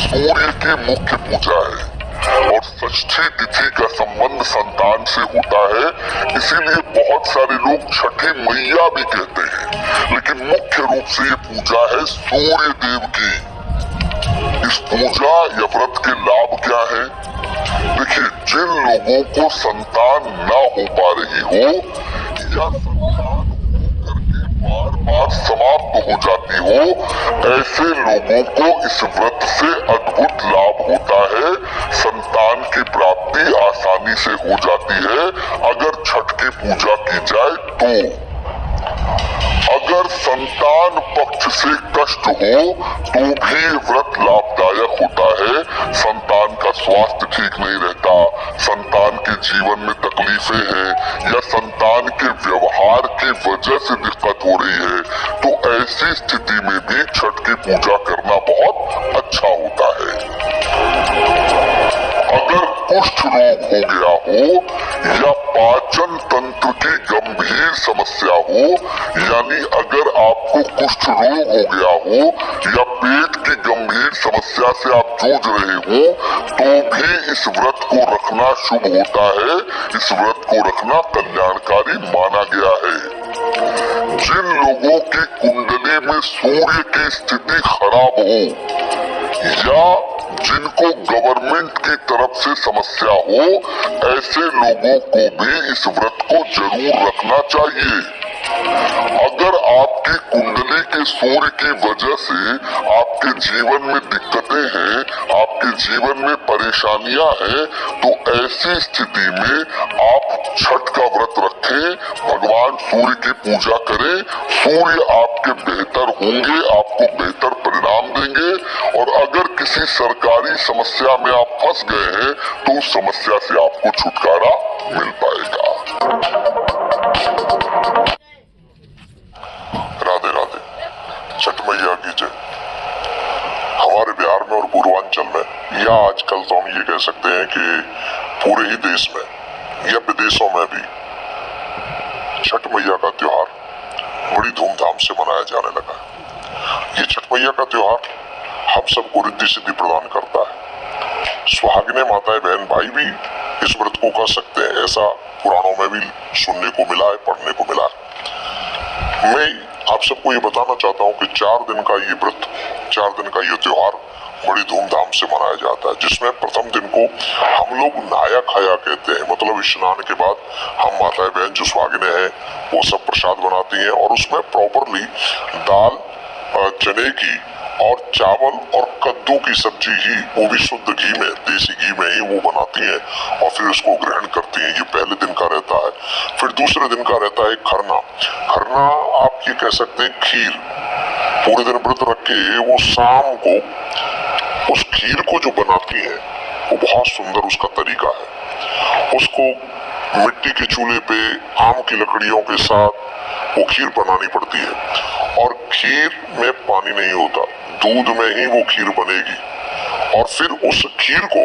सूर्य की मुख्य पूजा है और षष्ठी तिथि का संबंध संतान से होता है, इसीलिए बहुत सारे लोग छठी मैया भी कहते हैं, लेकिन मुख्य रूप से ये पूजा है सूर्य देव की। इस पूजा या व्रत के लाभ क्या है? देखिए, जिन लोगों को संतान ना हो पा रही हो या संतान करके बार बार समाप्त हो जाती हो, ऐसे लोगों को इस व्रत से अद्भुत लाभ होता है। संतान की प्राप्ति आसानी से हो जाती है अगर छठ की पूजा की जाए तो। अगर संतान पक्ष से कष्ट हो तो भी व्रत लाभदायक होता है। संतान का स्वास्थ्य ठीक नहीं रहता, संतान के जीवन में तकलीफें हैं या संतान के व्यवहार की वजह से दिक्कत हो रही है, तो ऐसी स्थिति में भी छठ की पूजा करना बहुत अच्छा होता है। अगर कुष्ठ रोग हो गया हो या पाचन तंत्र की गंभीर समस्या हो, यानी अगर आपको कुष्ठ रोग हो गया हो या पेट की गंभीर समस्या से आप जूझ रहे हो, तो भी इस व्रत को रखना शुभ होता है। इस व्रत को रखना कल्याणकारी माना गया है। जिन लोगों की कुंडली में सूर्य की स्थिति खराब हो या जिनको गवर्नमेंट की तरफ से समस्या हो, ऐसे लोगों को भी इस व्रत को जरूर रखना चाहिए। अगर आपकी कुंडली के सूर्य की वजह से आपके जीवन में दिक्कतें हैं, आपके जीवन में परेशानियां हैं, तो ऐसी स्थिति में आप छठ का व्रत रखें, भगवान सूर्य की पूजा करें। सूर्य आपके बेहतर होंगे, आपको बेहतर परिणाम देंगे। और अगर किसी सरकारी समस्या में आप फंस गए हैं तो उस समस्या से आपको छुटकारा मिल पाएगा। राधे राधे। छठ मैया की जय। हमारे बिहार में और पूर्वांचल में या आजकल तो हम ये कह सकते हैं कि पूरे ही देश में या विदेशों में भी छठ मैया का त्योहार बड़ी धूमधाम से मनाया जाने लगा है। ये छठ मैया का त्योहार हम सबको रिद्धि सिद्धि प्रदान करता है। सुहागिने माताएं बहन भाई भी इस व्रत को कर सकते हैं, ऐसा पुराणों में भी सुनने को मिला है, पढ़ने को मिला है। मैं आप सबको ये बताना चाहता हूँ कि 4 दिन का ये व्रत, 4 दिन का ये त्योहार बड़ी धूमधाम से मनाया जाता है, जिसमें प्रथम दिन को हम लोग नहाया खाया कहते हैं। मतलब स्नान के बाद हम माताएं बहन जो सुहागिने हैं वो सब प्रसाद बनाती हैं और उसमें प्रॉपरली दाल, चने की और चावल और कद्दू की सब्जी ही, वो भी शुद्ध घी में, देसी घी में ही वो बनाती हैं और फिर उसको ग्रहण करती हैं। ये पहले दिन का रहता है। फिर दूसरे दिन का रहता है खरना। खरना आप ये कह सकते हैं खीर। पूरे दिन व्रत रख के वो शाम को उस खीर को जो बनाती है वो बहुत सुंदर उसका तरीका है। उसको मिट्टी के चूल्हे पे आम की लकड़ियों के साथ वो खीर बनानी पड़ती है और खीर में पानी नहीं होता, दूध में ही वो खीर बनेगी और फिर उस खीर को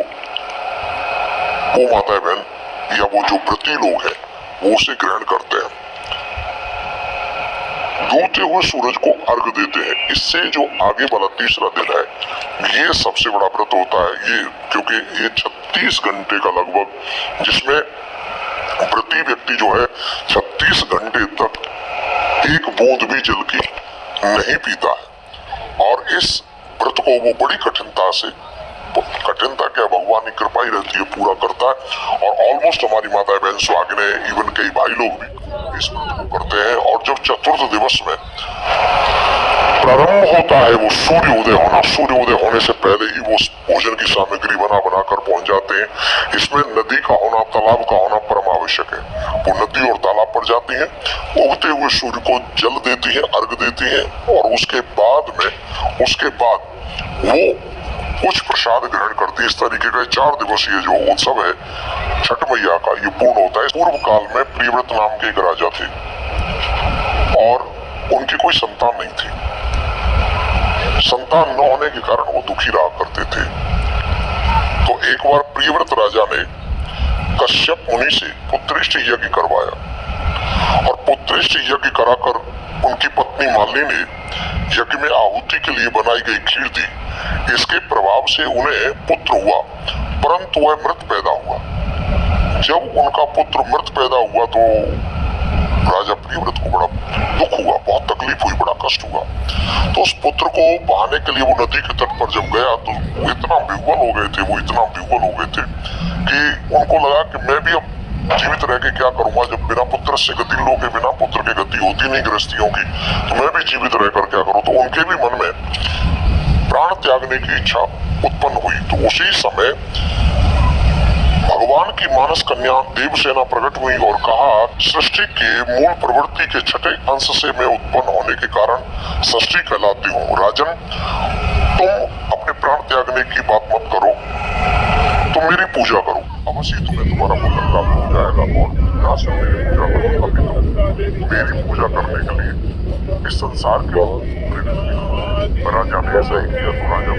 वो माता बहन या वो जो व्रती लोग हैं वो उसे ग्रहण करते हैं। डूबते हुए सूरज को अर्घ देते हैं। इससे जो आगे वाला तीसरा दिन है ये सबसे बड़ा व्रत होता है, ये क्योंकि ये 36 घंटे का लगभग, जिसमें व्रती व्यक्ति जो है 36 घंटे तक एक बूंद भी जल की नहीं पीता है और इस व्रत को वो बड़ी कठिनता से, कठिनता क्या भगवान की कृपा ही रहती है, पूरा करता है। और ऑलमोस्ट हमारी माता बहन सुहागिने, इवन कई भाई लोग भी इस व्रत को करते हैं। और जब चतुर्थ दिवस में प्रारंभ होता है वो सूर्य उदय होना, सूर्य उदय होने से पहले ही वो भोजन की सामग्री बना कर पहुंच जाते हैं। इसमें नदी का होना, तालाब का होना परम आवश्यक है। वो नदी और तालाब पर जाती हैं, उगते हुए सूर्य को जल देती हैं, अर्घ देती हैं और उसके बाद वो कुछ प्रसाद ग्रहण करती है। इस तरीके का 4 दिवसीय जो उत्सव है छठ मैया का ये पूर्ण होता है। पूर्व काल में प्रियव्रत नाम के एक राजा थे और उनकी कोई संतान नहीं थी। संतान न होने के कारण वो दुखी रहा करते थे। तो एक बार प्रियव्रत राजा ने कश्यप मुनि से पुत्रेष्टि यज्ञ करवाया और पुत्रेष्टि यज्ञ कराकर उनकी पत्नी मालिनी ने यज्ञ में आहुति के लिए बनाई गई खीर दी। इसके प्रभाव से उन्हें पुत्र हुआ, परंतु वह मृत पैदा हुआ। जब उनका पुत्र मृत पैदा हुआ तो राजा प्रियव्रत को बड़ा दुख हुआ, बहुत तकलीफ हुई, बड़ा कष्ट हुआ। तो उस पुत्र को बहाने के लिए वो नदी के तट पर जब गया तो वो इतना विह्वल हो गए थे, कि उनको लगा कि मैं भी अब जीवित रह के क्या करूंगा, जब बिना पुत्र से गति लोग के बिना पुत्र की गति होती नहीं गृहस्थियों की, तो मैं भी जीवित रहकर क्या करूं। तो उनके भी मन में प्राण त्यागने की इच्छा उत्पन्न हुई। तो उसी समय भगवान की मानस कन्या देवसेना प्रकट हुई और कहा, सृष्टि के मूल प्रवृत्ति के छठे अंश से मैं उत्पन्न होने के कारण सृष्टि कहलाती हूँ। राजन, तुम अपने प्राण त्यागने की बात मत करो, तुम मेरी पूजा करो, अवश्य तुम्हें तुम्हारा पुत्र प्राप्त हो जाएगा। और यहाँ से मेरी पूजा करो, अभी तुम मेरी पूजा करने के लिए इस संसार के राजा ने ऐसा ही किया। तो राजा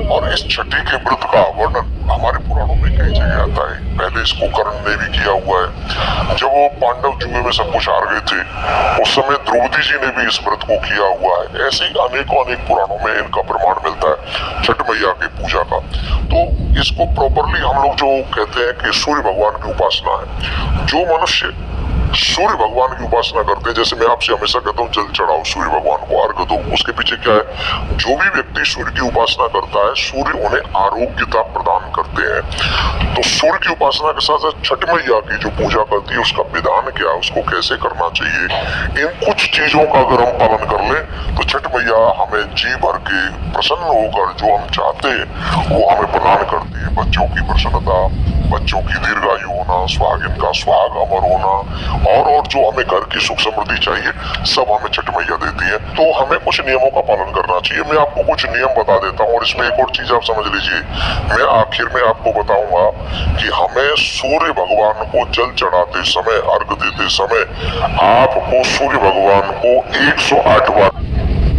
और इस छठी के व्रत का वर्णन हमारे पुराणों में कई जगह आता है। पहले इसको कर्ण ने भी किया हुआ है, जब वो पांडव जुए में सब कुछ हार गए थे उस समय द्रौपदी जी ने भी इस व्रत को किया हुआ है। ऐसे ही अनेक पुराणों में इनका प्रमाण मिलता है छठ मैया की पूजा का। तो इसको प्रॉपरली हम लोग जो कहते हैं कि सूर्य भगवान की उपासना है। जो मनुष्य सूर्य भगवान की उपासना करते हैं, जैसे मैं आपसे हमेशा कहता हूँ जल चढ़ाओ सूर्य भगवान को, अर्घ दो, उसके पीछे क्या है, जो भी व्यक्ति सूर्य की उपासना करता है सूर्य उन्हें आरोग्यता प्रदान करते हैं। तो सूर्य की उपासना के साथ साथ छठ मैया की जो पूजा करती है उसका विधान क्या है, उसको कैसे करना चाहिए, इन कुछ चीजों का अगर हम पालन कर ले तो छठ मैया हमें जी भर के प्रसन्न होकर जो हम चाहते हैं वो हमें प्रदान करती है। बच्चों की प्रसन्नता, बच्चों की दीर्घायु होना, सुहागिन का सुहाग अमर होना, और जो हमें घर की सुख समृद्धि चाहिए सब हमें छठ मैया देती है। तो हमें कुछ नियमों का पालन करना चाहिए। मैं आपको कुछ नियम बता देता हूँ और इसमें एक और चीज आप समझ लीजिए। मैं आखिर में आपको बताऊंगा कि हमें सूर्य भगवान को जल चढ़ाते समय, अर्घ देते समय आपको सूर्य भगवान को 108 बार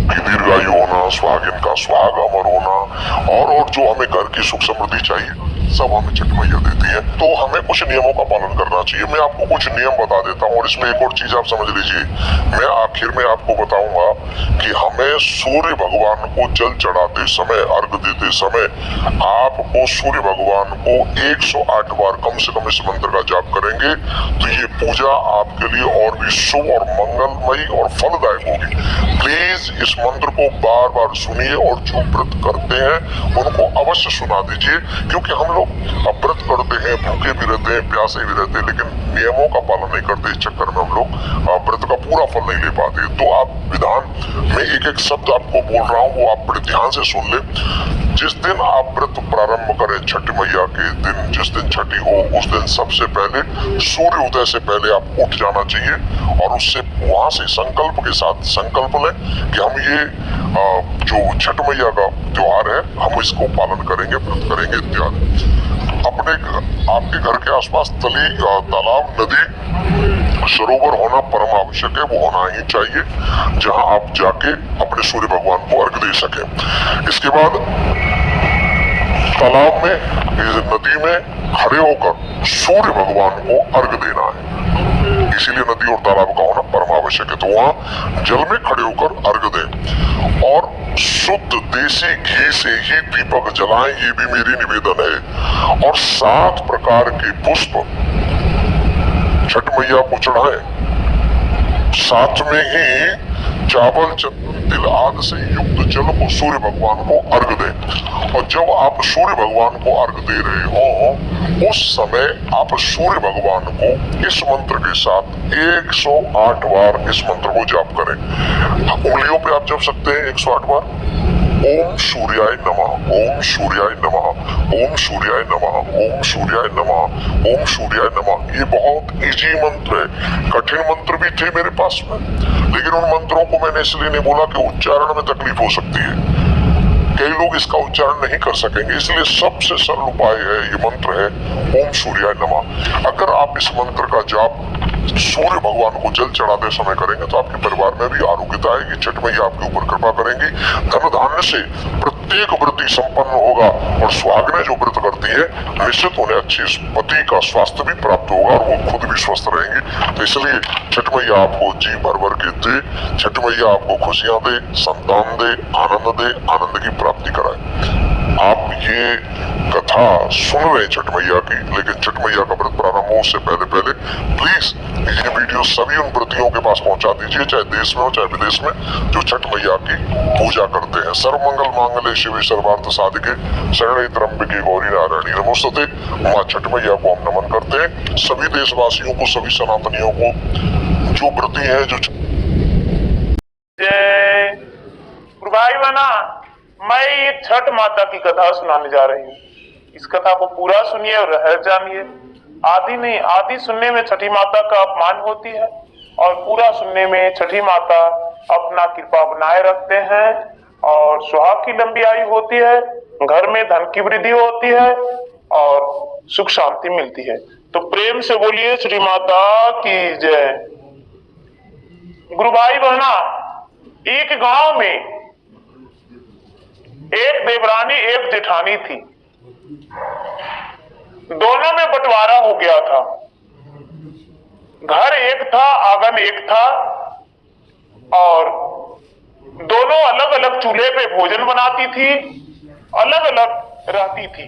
की दीर्घायु होना, सुहागिन का सुहाग अमर होना, और जो हमें घर की सुख समृद्धि चाहिए सब हमें छठ मैया देती है। तो हमें कुछ नियमों का पालन करना चाहिए। मैं आपको कुछ नियम बता देता हूँ और इसमें एक और चीज आप समझ लीजिए। मैं आखिर में आपको बताऊंगा कि हमें सूर्य भगवान को जल चढ़ाते समय, अर्घ देते समय आपको सूर्य भगवान को 108 बार कम से कम इस मंत्र का जाप करेंगे तो ये पूजा आपके लिए और भी शुभ और मंगलमयी और फलदायक होगी। प्लीज इस मंत्र को बार बार सुनिए और जो व्रत करते हैं उनको अवश्य सुना दीजिए, क्योंकि हम लोग व्रत करते हैं, भूखे भी रहते हैं, प्यासे भी रहते हैं, लेकिन नियमों का पालन नहीं करते। इस चक्कर में हम लोग व्रत का पूरा फल नहीं ले पाते। तो आप विधान में एक एक शब्द आपको बोल रहा हूँ वो आप बड़े ध्यान से सुन ले। जिस दिन आप व्रत प्रारंभ करें छठ मैया के दिन, जिस दिन छठी हो उस दिन सबसे पहले सूर्य उदय से पहले आप उठ जाना चाहिए और उससे वहां से संकल्प के साथ संकल्प लें कि हम ये जो छठ मैया का त्योहार है हम इसको पालन करेंगे, व्रत करेंगे इत्यादि। अपने आपके घर के आसपास तली, तालाब, नदी, सरोवर होना परम आवश्यक है, वो होना ही चाहिए जहां आप जाके अपने सूर्य भगवान को अर्घ दे सकें। इसके बाद तालाब में, नदी में खड़े होकर सूर्य भगवान को अर्घ देना है, इसीलिए नदी और तालाब का होना परम आवश्यक है। तो वहां जल में खड़े होकर अर्घ दें और शुद्ध देसी घी से ही दीपक जलाएं, ये भी मेरी निवेदन है। और 7 प्रकार के पुष्प छठ मैया को चढ़ाएं, साथ में ही चावल, चंदन, तिल आदि से युक्त जल को सूर्य भगवान को अर्घ दें। और जब आप सूर्य भगवान को अर्घ दे रहे हो उस समय आप सूर्य भगवान को इस मंत्र के साथ 108 बार इस मंत्र को जाप करें। उंगलियों पे आप जप सकते हैं 108 बार। ओम सूर्याय नमः, ओम सूर्याय नमः, ओम सूर्याय नमः, ओम सूर्याय नमः, ओम सूर्याय नमः। ये बहुत इजी मंत्र है। कठिन मंत्र भी थे मेरे पास में, लेकिन उन मंत्रों को मैंने इसलिए नहीं बोला कि उच्चारण में तकलीफ हो सकती है, कई लोग इसका उच्चारण नहीं कर सकेंगे, इसलिए सबसे सरल उपाय है, ये मंत्र है ओम सूर्याय नमः। अगर आप इस मंत्र का जाप सूर्य भगवान को जल चढ़ाते समय करेंगे तो आपके परिवार में भी आरोग्यता आएगी, छठ मैया आपके ऊपर कृपा करेंगी, धन धान्य से प्रत्येक व्रती संपन्न होगा और सुहागिनें जो व्रत करती है निश्चित उन्हें अच्छी पति का स्वास्थ्य भी प्राप्त होगा और वो खुद भी स्वस्थ रहेंगी। तो इसलिए छठ मैया आपको जी भर के दे, छठ मैया आपको खुशियां दे, संतान दे, आनंद की प्राप्ति कराए। आप ये कथा सुन रहे हैं छठ मैया की, लेकिन छठ मैया का व्रत प्रारंभ हो उससे पहले प्लीज ये वीडियो सभी उन व्रतियों के पास पहुंचा दीजिए, चाहे देश में हो चाहे विदेश में, जो छठ मैया की पूजा करते हैं। सर्वमंगल मांगल्ये शिवे सर्वार्थ साधिके शरण्ये त्र्यंबके गौरी नारायणी नमोस्तुते। मां छठ मैया को हम नमन करते हैं। सभी देशवासियों को, सभी सनातनियों को, जो व्रती है, जो भाई बना, मैं ये छठ माता की कथा सुनाने जा रही हूँ। इस कथा को पूरा सुनिए और रह जानिए। आधी नहीं, आधी सुनने में छठी माता का अपमान होती है और पूरा सुनने में छठी माता अपना कृपा बनाए रखते हैं और सुहाग की लंबी आयु होती है, घर में धन की वृद्धि होती है और सुख शांति मिलती है। तो प्रेम से बोलिए श्री माता की जय। गुरु भाई बहना, एक गांव में एक देवरानी एक जेठानी थी। दोनों में बंटवारा हो गया था। घर एक था, आंगन एक था और दोनों अलग अलग चूल्हे पे भोजन बनाती थी, अलग अलग रहती थी,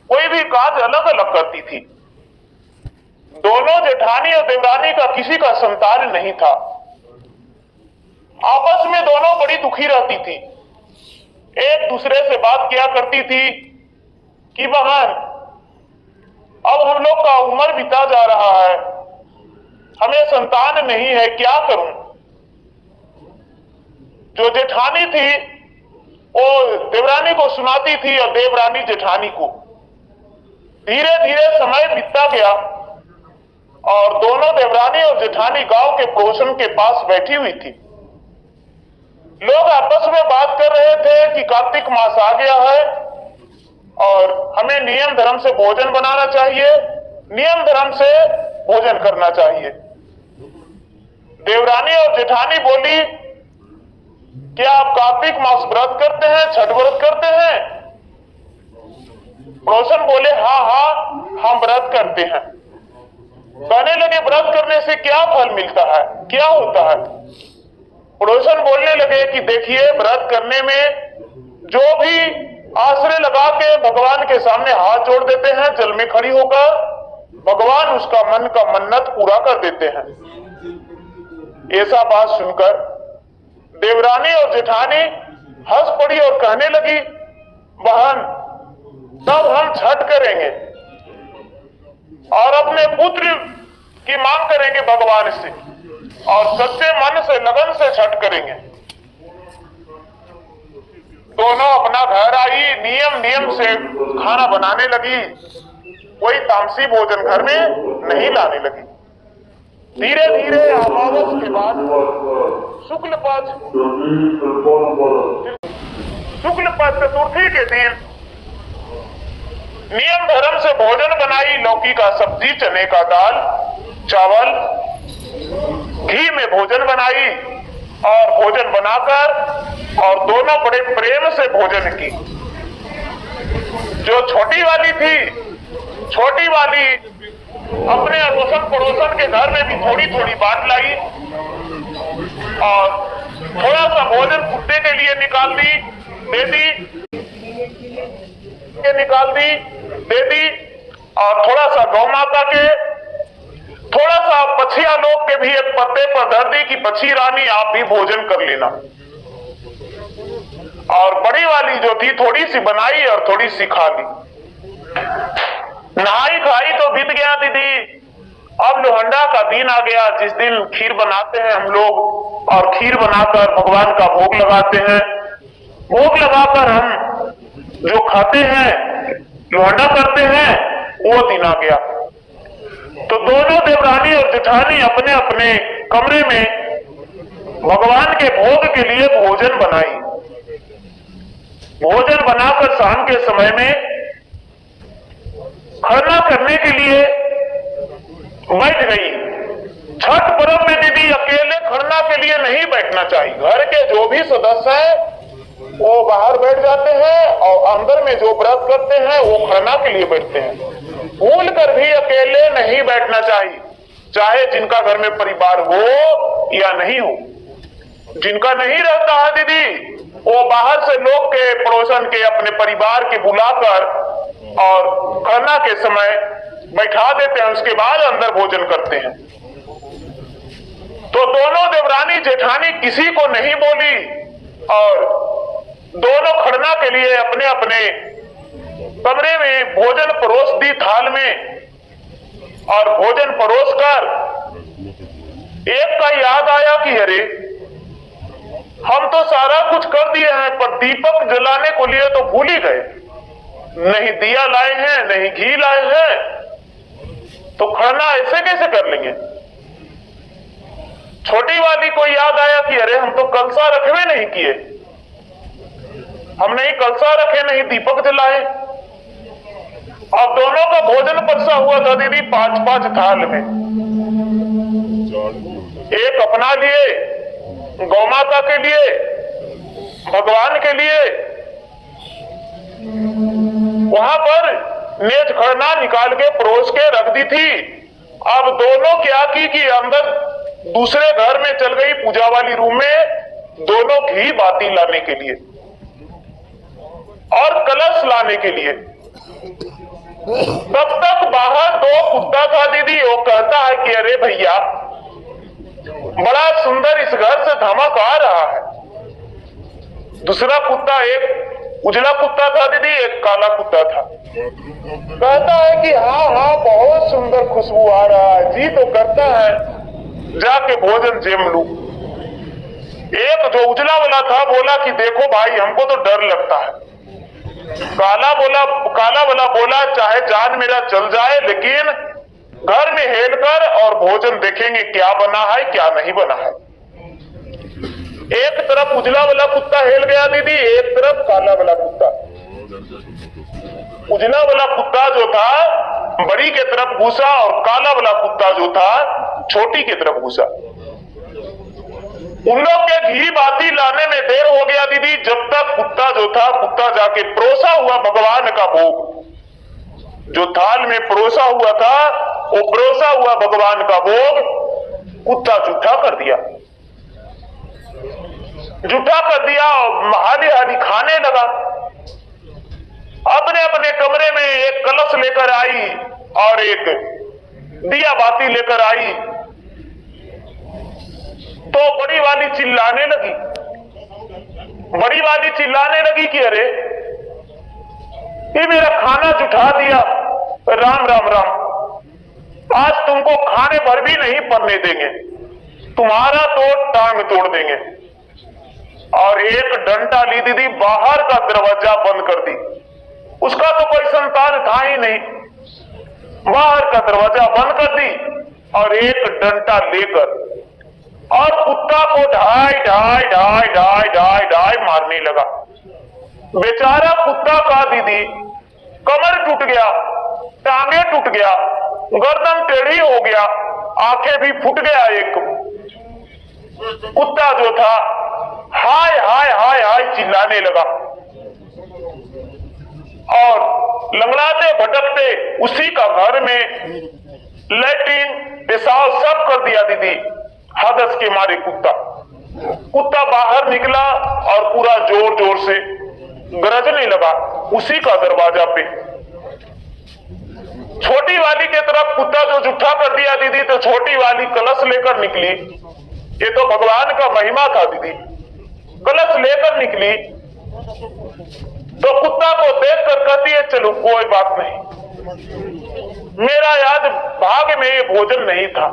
कोई भी काज अलग अलग करती थी। दोनों जेठानी और देवरानी का किसी का संतान नहीं था। आपस में दोनों बड़ी दुखी रहती थी। एक दूसरे से बात किया करती थी कि बहन, अब हम लोग का उम्र बीता जा रहा है, हमें संतान नहीं है, क्या करूं। जो जेठानी थी वो देवरानी को सुनाती थी और देवरानी जेठानी को। धीरे धीरे समय बीतता गया और दोनों देवरानी और जेठानी गांव के पड़ोसन के पास बैठी हुई थी। लोग आपस में बात कर रहे थे कि कार्तिक मास आ गया है और हमें नियम धर्म से भोजन बनाना चाहिए, नियम धर्म से भोजन करना चाहिए। देवरानी और जेठानी बोली, क्या आप कार्तिक मास व्रत करते हैं, छठ व्रत करते हैं? पड़ोसन बोले, हाँ हाँ हम व्रत करते हैं। कहने लगे, व्रत करने से क्या फल मिलता है, क्या होता है? पड़ोसन बोलने लगे कि देखिए, व्रत करने में जो भी आश्रय लगा के भगवान के सामने हाथ जोड़ देते हैं, जल में खड़ी होकर, भगवान उसका मन का मन्नत पूरा कर देते हैं। ऐसा बात सुनकर देवरानी और जेठानी हंस पड़ी और कहने लगी, बहन तब हम छठ करेंगे और अपने पुत्र की मांग करेंगे भगवान से और सच्चे मन से लगन से छठ करेंगे। दोनों अपना घर आई, नियम से खाना बनाने लगी। कोई तामसी भोजन घर में नहीं लाने लगी। धीरे धीरे अमावस के बाद शुक्ल पक्ष चतुर्थी के दिन नियम धर्म से भोजन बनाई। लौकी का सब्जी, चने का दाल, चावल, घी में भोजन बनाई और भोजन बनाकर और दोनों बड़े प्रेम से भोजन की। जो छोटी वाली थी, छोटी वाली अपने अड़ोसन पड़ोसन के घर में भी थोड़ी थोड़ी बांट लाई और थोड़ा सा भोजन कुत्ते के लिए निकाल दी, दे दी और थोड़ा सा गौ माता के, थोड़ा सा पछिया लोग के भी एक पत्ते पर धर दी कि पछी रानी आप भी भोजन कर लेना। और बड़ी वाली जो थी थोड़ी सी बनाई और थोड़ी सी खा ली। नहाई खाई तो बीत गया दीदी। अब लोहंडा का दिन आ गया, जिस दिन खीर बनाते हैं हम लोग और खीर बनाकर भगवान का भोग लगाते हैं। भोग लगाकर हम जो खाते हैं, लोहंडा करते हैं, वो दिन आ गया। तो दोनों देवरानी और जेठानी अपने अपने कमरे में भगवान के भोग के लिए भोजन बनाई। भोजन बनाकर शाम के समय में खरना करने के लिए बैठ गई। छठ पर्व में दीदी अकेले खरना के लिए नहीं बैठना चाहिए। घर के जो भी सदस्य है वो बाहर बैठ जाते हैं और अंदर में जो व्रत करते हैं वो खरना के लिए बैठते हैं। भूल कर भी अकेले नहीं बैठना चाहिए, चाहे जिनका घर में परिवार हो या नहीं हो। जिनका नहीं रहता है दीदी, वो बाहर से लोग के पड़ोसन के अपने परिवार के बुलाकर और खरना के समय बैठा देते हैं, उसके बाद अंदर भोजन करते हैं। तो दोनों देवरानी जेठानी किसी को नहीं बोली और दोनों खरना के लिए अपने अपने कमरे में भोजन परोस दी थाल में। और भोजन परोस कर एक का याद आया कि अरे हम तो सारा कुछ कर दिए हैं, पर दीपक जलाने को लिए तो भूल ही गए। नहीं दिया लाए हैं, नहीं घी लाए हैं, तो खरना ऐसे कैसे कर लेंगे। छोटी वाली को याद आया कि अरे हम तो कलसा रखे नहीं किए, हम नहीं कलसा रखे, नहीं दीपक जलाए। अब दोनों का भोजन परसा हुआ था दीदी 5-5 थाल में। एक अपना लिए, गौ माता के लिए, भगवान के लिए। वहां पर मेज खरना निकाल के परोस के रख दी थी। अब दोनों क्या की कि अंदर दूसरे घर में चल गई, पूजा वाली रूम में, दोनों घी बाती लाने के लिए और कलश लाने के लिए। तब तक बाहर 2 कुत्ता था दीदी। वो कहता है कि अरे भैया बड़ा सुंदर इस घर से धमक आ रहा है। दूसरा कुत्ता, एक उजला कुत्ता था दीदी, एक काला कुत्ता था। कहता है कि हाँ हाँ बहुत सुंदर खुशबू आ रहा है, जी तो करता है जाके भोजन जेम लूं। एक जो उजला वाला था बोला कि देखो भाई हमको तो डर लगता है। काला वाला बोला चाहे जान मेरा चल जाए, लेकिन घर में हेल कर और भोजन देखेंगे क्या बना है क्या नहीं बना है। एक तरफ उजला वाला कुत्ता हेल गया दीदी, एक तरफ काला वाला कुत्ता। उजला वाला कुत्ता जो था बड़ी के तरफ घुसा और काला वाला कुत्ता जो था छोटी की तरफ घुसा। उन लोग के घी बाती लाने में देर हो गया दीदी। जब तक कुत्ता जाके परोसा हुआ भगवान का भोग, जो थाल में परोसा हुआ था, वो परोसा हुआ भगवान का भोग कुत्ता जूठा कर दिया और हाली हाली खाने लगा। अपने अपने कमरे में एक कलश लेकर आई और एक दिया बाती लेकर आई। तो बड़ी वाली चिल्लाने लगी कि अरे ये मेरा खाना जुठा दिया, राम राम राम, आज तुमको खाने भर भी नहीं पड़ने देंगे, तुम्हारा तो टांग तोड़ देंगे। और एक डंडा ली दीदी, बाहर का दरवाजा बंद कर दी। उसका तो कोई संतान था ही नहीं, बाहर का दरवाजा बंद कर दी और एक डंडा लेकर और कुत्ता को ढाई मारने लगा। बेचारा कुत्ता का दीदी कमर टूट गया, टांगे टूट गया, गर्दन टेढ़ी हो गया, आंखें भी फूट गया। एक कुत्ता जो था हाय हाय हाय हाय चिल्लाने लगा और लंगड़ाते भटकते उसी का घर में लैट्रिन पेशाब सब कर दिया दीदी। हदस के मारे कुत्ता बाहर निकला और पूरा जोर जोर से गरजने लगा उसी का दरवाजा पे। छोटी वाली के तरफ कुत्ता जो जूठा कर दिया दीदी, तो छोटी वाली कलश लेकर निकली। ये तो भगवान का महिमा था दीदी। कलश लेकर निकली तो कुत्ता को देखकर कहती है चलो कोई बात नहीं, मेरा आज भाग्य में ये भोजन नहीं था।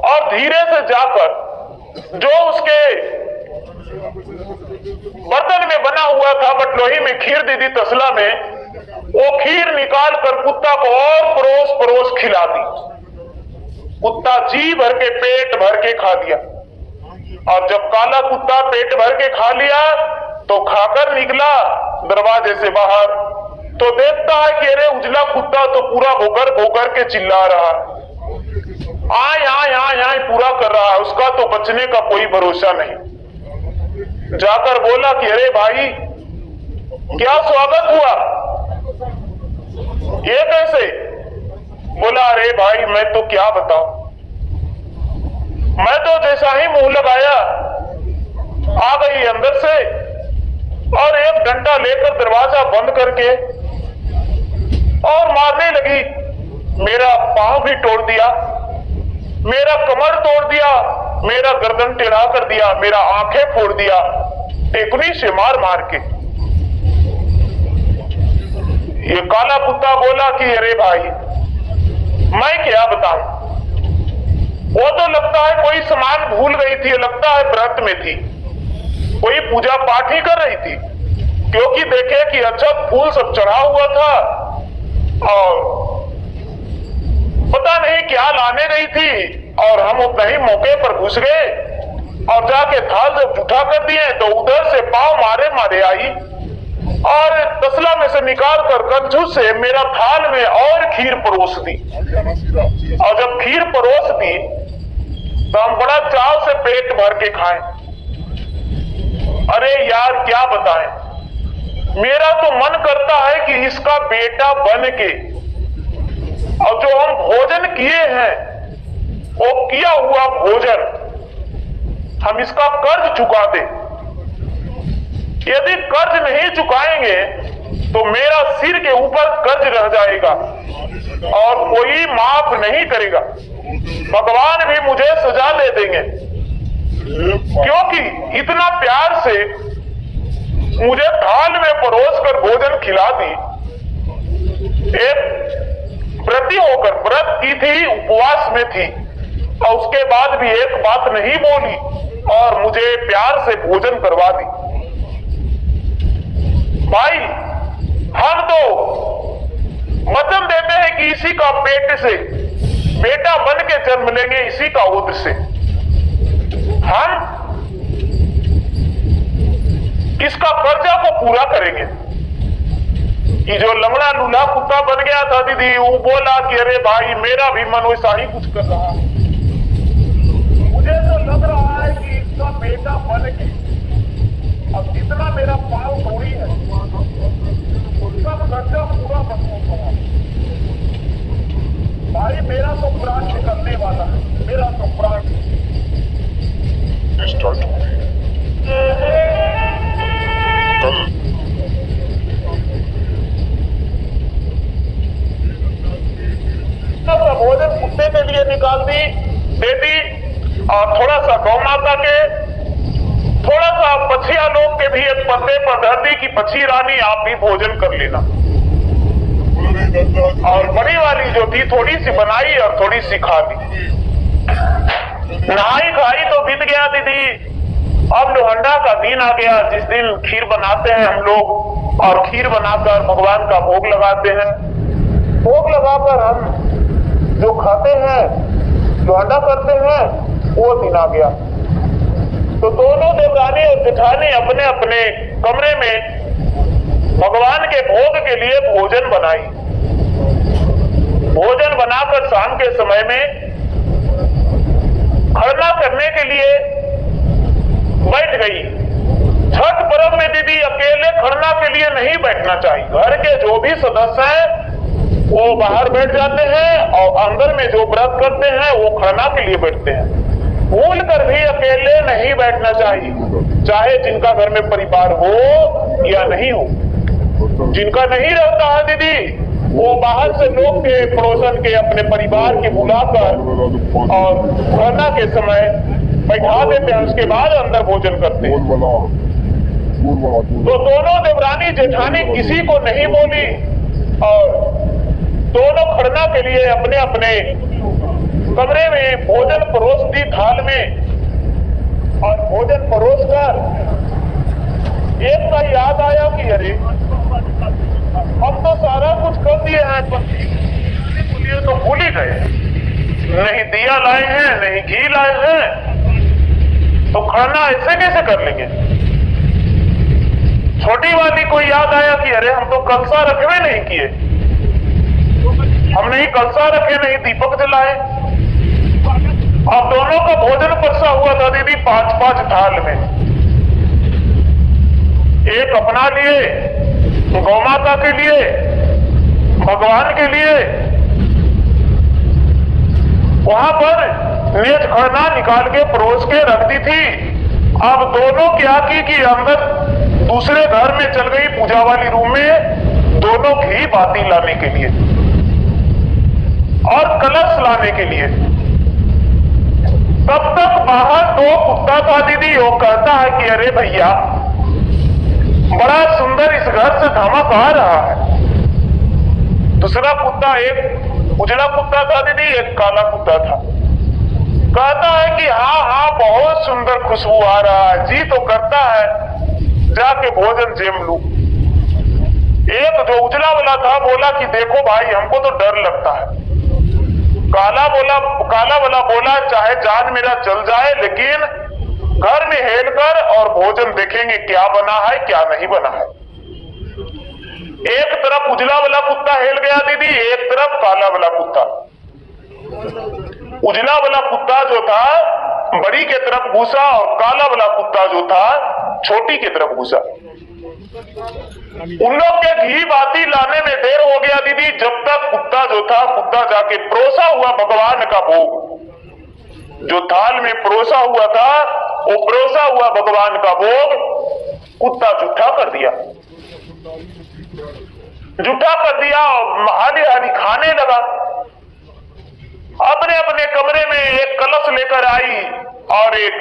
और धीरे से जाकर जो उसके बर्तन में बना हुआ था, बटलोही में खीर दीदी तसला में, वो खीर निकाल कर कुत्ता को और परोस परोस खिला दी। कुत्ता जी भर के पेट भर के खा लिया। और जब काला कुत्ता पेट भर के खा लिया तो खाकर निकला दरवाजे से बाहर, तो देखता है कि अरे उजला कुत्ता तो पूरा भोकर भोकर के चिल्ला रहा है, आय आय आय आय पूरा कर रहा है, उसका तो बचने का कोई भरोसा नहीं। जाकर बोला कि अरे भाई क्या स्वागत हुआ, ये कैसे? बोला अरे भाई मैं तो क्या बताऊं, मैं तो जैसा ही मुंह लगाया आ गई अंदर से और एक डंडा लेकर दरवाजा बंद करके और मारने लगी। मेरा पांव भी तोड़ दिया, मेरा कमर तोड़ दिया, मेरा गर्दन टेढ़ा कर दिया, मेरा आंखें फोड़ दिया, टेकनी से मार मार के। ये काला कुत्ता बोला कि अरे भाई मैं क्या बताऊं, वो तो लगता है कोई सामान भूल गई थी, लगता है व्रत में थी, कोई पूजा पाठ ही कर रही थी, क्योंकि देखे कि अच्छा फूल सब चढ़ा हुआ था और पता नहीं क्या लाने गई थी और हम उतना ही मौके पर घुस गए और जाके थाल जब जूठा कर दिए तो उधर से पांव मारे मारे आई और तसला में से निकाल कर कंजूस से मेरा थाल में और खीर परोस दी। और जब खीर परोस दी तो हम बड़ा चाव से पेट भर के खाएं। अरे यार क्या बताएं, मेरा तो मन करता है कि इसका बेटा बन के और जो हम भोजन किए हैं वो किया हुआ भोजन हम इसका कर्ज चुका दें। यदि कर्ज नहीं चुकाएंगे तो मेरा सिर के ऊपर कर्ज रह जाएगा और कोई माफ नहीं करेगा, भगवान भी मुझे सजा दे देंगे, क्योंकि इतना प्यार से मुझे थाल में परोस कर भोजन खिला दी। एक व्रती होकर व्रत की थी, उपवास में थी और उसके बाद भी एक बात नहीं बोली और मुझे प्यार से भोजन करवा दी। भाई हम तो वचन देते हैं कि इसी का पेट से बेटा बन के जन्म लेंगे, इसी का उद्र से हम इसका कर्जा को पूरा करेंगे। ये जो लंगड़ा लूल्हा कुत्ता बन गया था दीदी, वो बोला कि अरे भाई मेरा भी मन वैसा ही कुछ कर रहा है, मुझे तो लग रहा है कि इसका बेटा बन के अब कितना मेरा पाव तोड़ी है उसका कर्जा पूरा बन होगा। भाई मेरा तो प्राण निकलने वाला है, मेरा तो प्राण स्टार्ट हो गया। भोजन कुत्ते के लिए निकाल दी बेटी और थोड़ा सा गौ माता के, थोड़ा सा पछिया लोग के भी एक पर्दे पर धर दी कि पछी रानी आप भी भोजन कर लेना। और बड़ी वाली जो थी थोड़ी सी बनाई और थोड़ी सी खा ली। नहाई खाई तो बीत गया दीदी। अब लोहंडा का दिन आ गया जिस दिन खीर बनाते हैं हम लोग और खीर बनाकर भगवान का भोग लगाते हैं। भोग लगाकर हम जो खाते हैं, लोहंडा करते हैं, वो दिन आ गया। तो दोनों देवरानी और जेठानी अपने अपने कमरे में भगवान के भोग के लिए भोजन बनाई। भोजन बनाकर शाम के समय में खरना करने के लिए बैठ गई। छठ पर्व में दीदी अकेले खरना के लिए नहीं बैठना चाहिए। घर के जो भी सदस्य हैं वो बाहर बैठ जाते हैं और अंदर में जो व्रत करते हैं वो खरना के लिए बैठते हैं। भूल कर भी अकेले नहीं बैठना चाहिए, चाहे जिनका घर में परिवार हो या नहीं हो। जिनका नहीं रहता है दीदी वो बाहर से लोग के पड़ोसन के अपने परिवार के बुलाकर और खरना के समय बैठा देते हैं, उसके बाद अंदर भोजन करते हैं। तो दोनों देवरानी जेठानी किसी को नहीं बोली और दोनों खरना के लिए अपने अपने कमरे में भोजन परोस दी थाल में। और भोजन परोस कर एक का याद आया कि अरे हम तो सारा कुछ कर दिए हैं, पर तो भूल ही गए, नहीं दिया लाए हैं, नहीं घी लाए हैं, तो खाना ऐसे कैसे कर लेंगे। छोटी वाली को याद आया कि अरे हम तो कलसा रखे नहीं किए, हम नहीं कलसा रखे, नहीं दीपक जलाए। अब दोनों का भोजन परसा हुआ था दीदी 5-5 थाल में। एक अपना लिए, गौ माता के लिए, भगवान के लिए। वहां पर मेज खड़ना निकाल के परोस के रख दी थी। अब दोनों क्या की कि अंदर दूसरे घर में चल गई, पूजा वाली रूम में, दोनों घी बाती लाने के लिए और कलश लाने के लिए। तब तक बाहर दो कुत्ता था दीदी। वो कहता है कि अरे भैया, बड़ा सुंदर इस घर से धमक आ रहा है। दूसरा कुत्ता, एक उजला कुत्ता था दीदी, एक काला कुत्ता था। कहता है कि हाँ हाँ, बहुत सुंदर खुशबू आ रहा है, जी तो करता है जाके भोजन जेम लूं। एक जो उजला वाला था बोला कि देखो भाई, हमको तो डर लगता है। काला वाला बोला चाहे जान मेरा चल जाए, लेकिन घर में हेल कर और भोजन देखेंगे क्या बना है क्या नहीं बना है। एक तरफ उजला वाला कुत्ता हेल गया दीदी, एक तरफ काला वाला कुत्ता। उजला वाला कुत्ता जो था बड़ी के तरफ घुसा और काला वाला कुत्ता जो था छोटी की तरफ घुसा। उन लोग के घी बाती लाने में देर हो गया दीदी। जब तक कुत्ता जाके परोसा हुआ भगवान का भोग, जो थाल में परोसा हुआ था, वो परोसा हुआ भगवान का भोग कुत्ता जूठा कर दिया और हाली हाली खाने लगा। अपने अपने कमरे में एक कलश लेकर आई और एक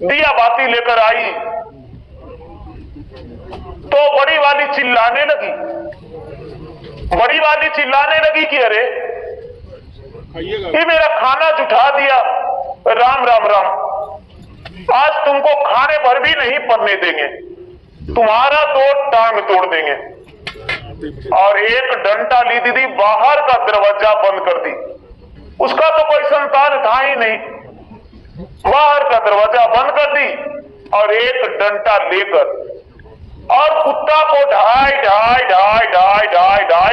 दिया बाती लेकर आई, तो बड़ी वाली चिल्लाने लगी कि अरे ये मेरा खाना जुठा दिया, राम राम राम, आज तुमको खाने भर भी नहीं पड़ने देंगे, तुम्हारा तो टांग तोड़ देंगे। और एक डंडा ली दीदी, बाहर का दरवाजा बंद कर दी। उसका तो कोई संतान था ही नहीं, बाहर का दरवाजा बंद कर दी और एक डंडा लेकर और कुत्ता को ढाई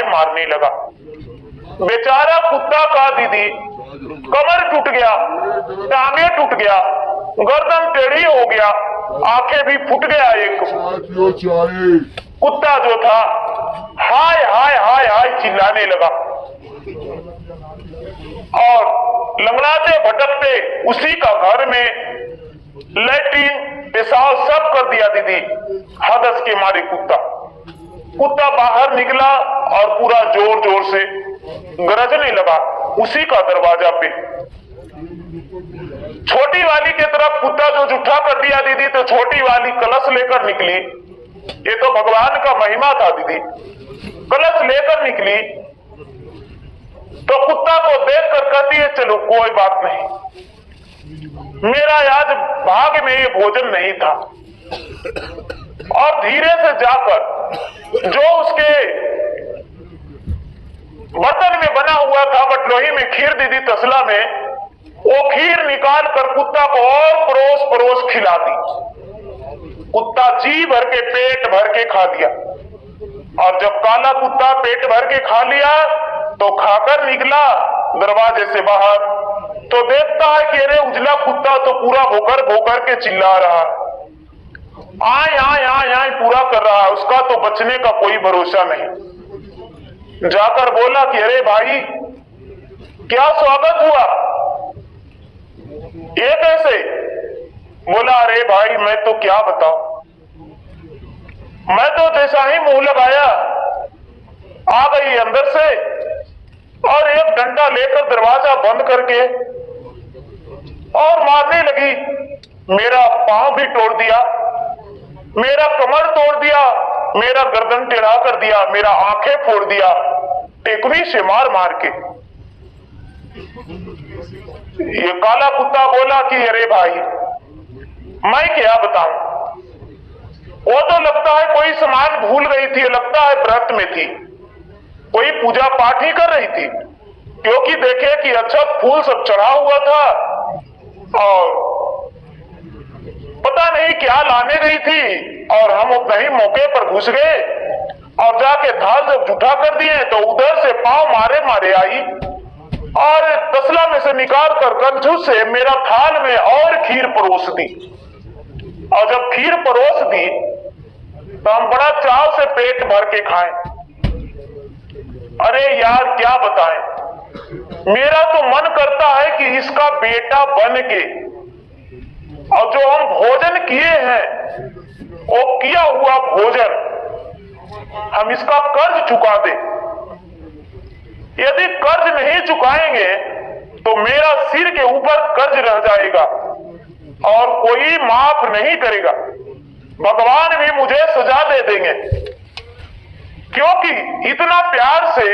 मारने लगा। बेचारा कुत्ता का दीदी कमर टूट गया, टांगे टूट गया, गर्दन टेढ़ी हो गया, आंखें भी फूट गया। एक कुत्ता जो था हाय हाय हाय हाय चिल्लाने लगा और लंगड़ाते भटकते उसी का घर में लैट्रिन पेशाब सब कर दिया दीदी। हदस के मारे कुत्ता बाहर निकला और पूरा जोर जोर से गरजने लगा उसी का दरवाजा पे। छोटी वाली की तरफ कुत्ता जो जूठा कर दिया दीदी, तो छोटी वाली कलश लेकर निकली। ये तो भगवान का महिमा था दीदी। कलश लेकर निकली तो कुत्ता को देखकर कहती है चलो कोई बात नहीं, मेरा आज भाग्य में ये भोजन नहीं था। और धीरे से जाकर जो उसके बर्तन में बना हुआ था, बटलोही में खीर दीदी तसला में, वो खीर निकाल कर कुत्ता को और परोस परोस खिला दी। कुत्ता जी भर के पेट भर के खा लिया। और जब काला कुत्ता पेट भर के खा लिया तो खाकर निकला दरवाजे से बाहर, तो देखता है कि अरे उजला कुत्ता तो पूरा भोकर के चिल्ला रहा है, आय पूरा कर रहा है, उसका तो बचने का कोई भरोसा नहीं। जाकर बोला कि अरे भाई क्या स्वागत हुआ, ये कैसे? बोला अरे भाई मैं तो क्या बताऊं, मैं तो जैसा ही मुंह लगाया आ गई अंदर से और एक डंडा लेकर दरवाजा बंद करके और मारने लगी। मेरा पांव भी तोड़ दिया, मेरा कमर तोड़ दिया, मेरा गर्दन टेढ़ा कर दिया, मेरा आंखें फोड़ दिया, टेकनी से मार मार के। ये काला कुत्ता बोला कि अरे भाई मैं क्या बताऊं, वो तो लगता है कोई सामान भूल गई थी, लगता है व्रत में थी, कोई पूजा पाठ ही कर रही थी, क्योंकि देखे कि अच्छा फूल सब चढ़ा हुआ था और पता नहीं क्या लाने गई थी और हम उतना ही मौके पर घुस गए और जाके थाल जब जूठा कर दिए तो उधर से पांव मारे मारे आई और तसला में से निकाल कर कलछुल से मेरा थाल में और खीर परोस दी। और जब खीर परोस दी तो हम बड़ा चाव से पेट भर के खाएं। अरे यार क्या बताएं, मेरा तो मन करता है कि इसका बेटा बन के और जो हम भोजन किए हैं वो किया हुआ भोजन हम इसका कर्ज चुका दें। यदि कर्ज नहीं चुकाएंगे तो मेरा सिर के ऊपर कर्ज रह जाएगा और कोई माफ नहीं करेगा। भगवान भी मुझे सजा दे देंगे, क्योंकि इतना प्यार से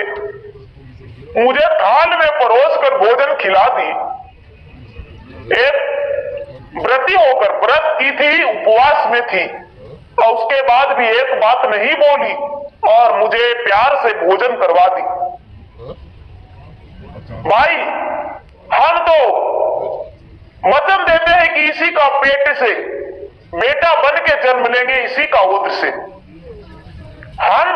मुझे थाल में परोस कर भोजन खिला दी। एक व्रती होकर व्रत की थी, उपवास में थी और उसके बाद भी एक बात नहीं बोली और मुझे प्यार से भोजन करवा दी। भाई हम तो वचन देते हैं कि इसी का पेट से बेटा बन के जन्म लेंगे, इसी का उद्र से हम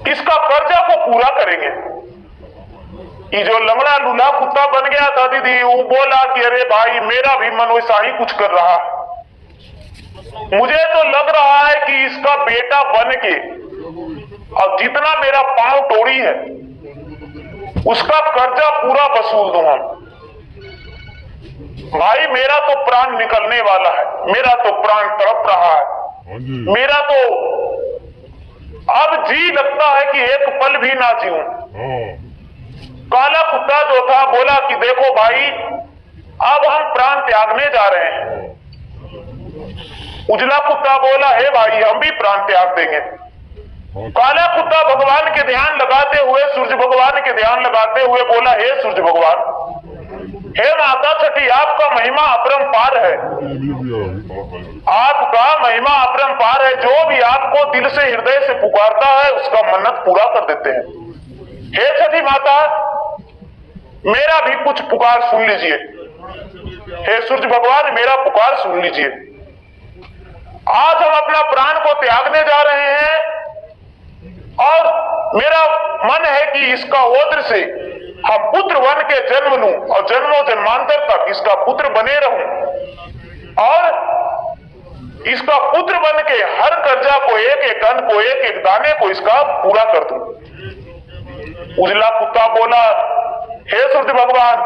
इसका कर्जा को पूरा करेंगे। ये जो लंगड़ा लूला कुत्ता बन गया था दीदी, वो बोला कि अरे भाई मेरा भी मन वैसा ही कुछ कर रहा है। मुझे तो लग रहा है कि इसका बेटा बन के और जितना मेरा पांव तोड़ी है उसका कर्जा पूरा वसूल दूं हम। भाई मेरा तो प्राण निकलने वाला है, मेरा तो प्राण तड़प रहा है, मेरा तो अब जी लगता है कि एक पल भी ना जीऊं। काला कुत्ता जो था बोला कि देखो भाई अब हम प्राण त्यागने जा रहे हैं। उजला कुत्ता बोला हे भाई हम भी प्राण त्याग देंगे। काला कुत्ता भगवान के ध्यान लगाते हुए, सूर्य भगवान के ध्यान लगाते हुए बोला हे सूर्य भगवान, हे माता छठी, आपका महिमा अपरंपार है, आपका महिमा अपरंपार है। जो भी आपको दिल से हृदय से पुकारता है उसका मन्नत पूरा कर देते हैं। हे छठी माता मेरा भी कुछ पुकार सुन लीजिए। हे सूर्य भगवान मेरा पुकार सुन लीजिए। आज हम अपना प्राण को त्यागने जा रहे हैं और मेरा मन है कि इसका ओद्र से हम पुत्र बन के जन्म लूं और जन्मों जन्मांतर तक इसका पुत्र बने रहूं और इसका पुत्र बन के हर कर्जा को, एक एक अन्न को, एक एक दाने को इसका पूरा कर दूं। उजला कुत्ता बोला हे सूर्य भगवान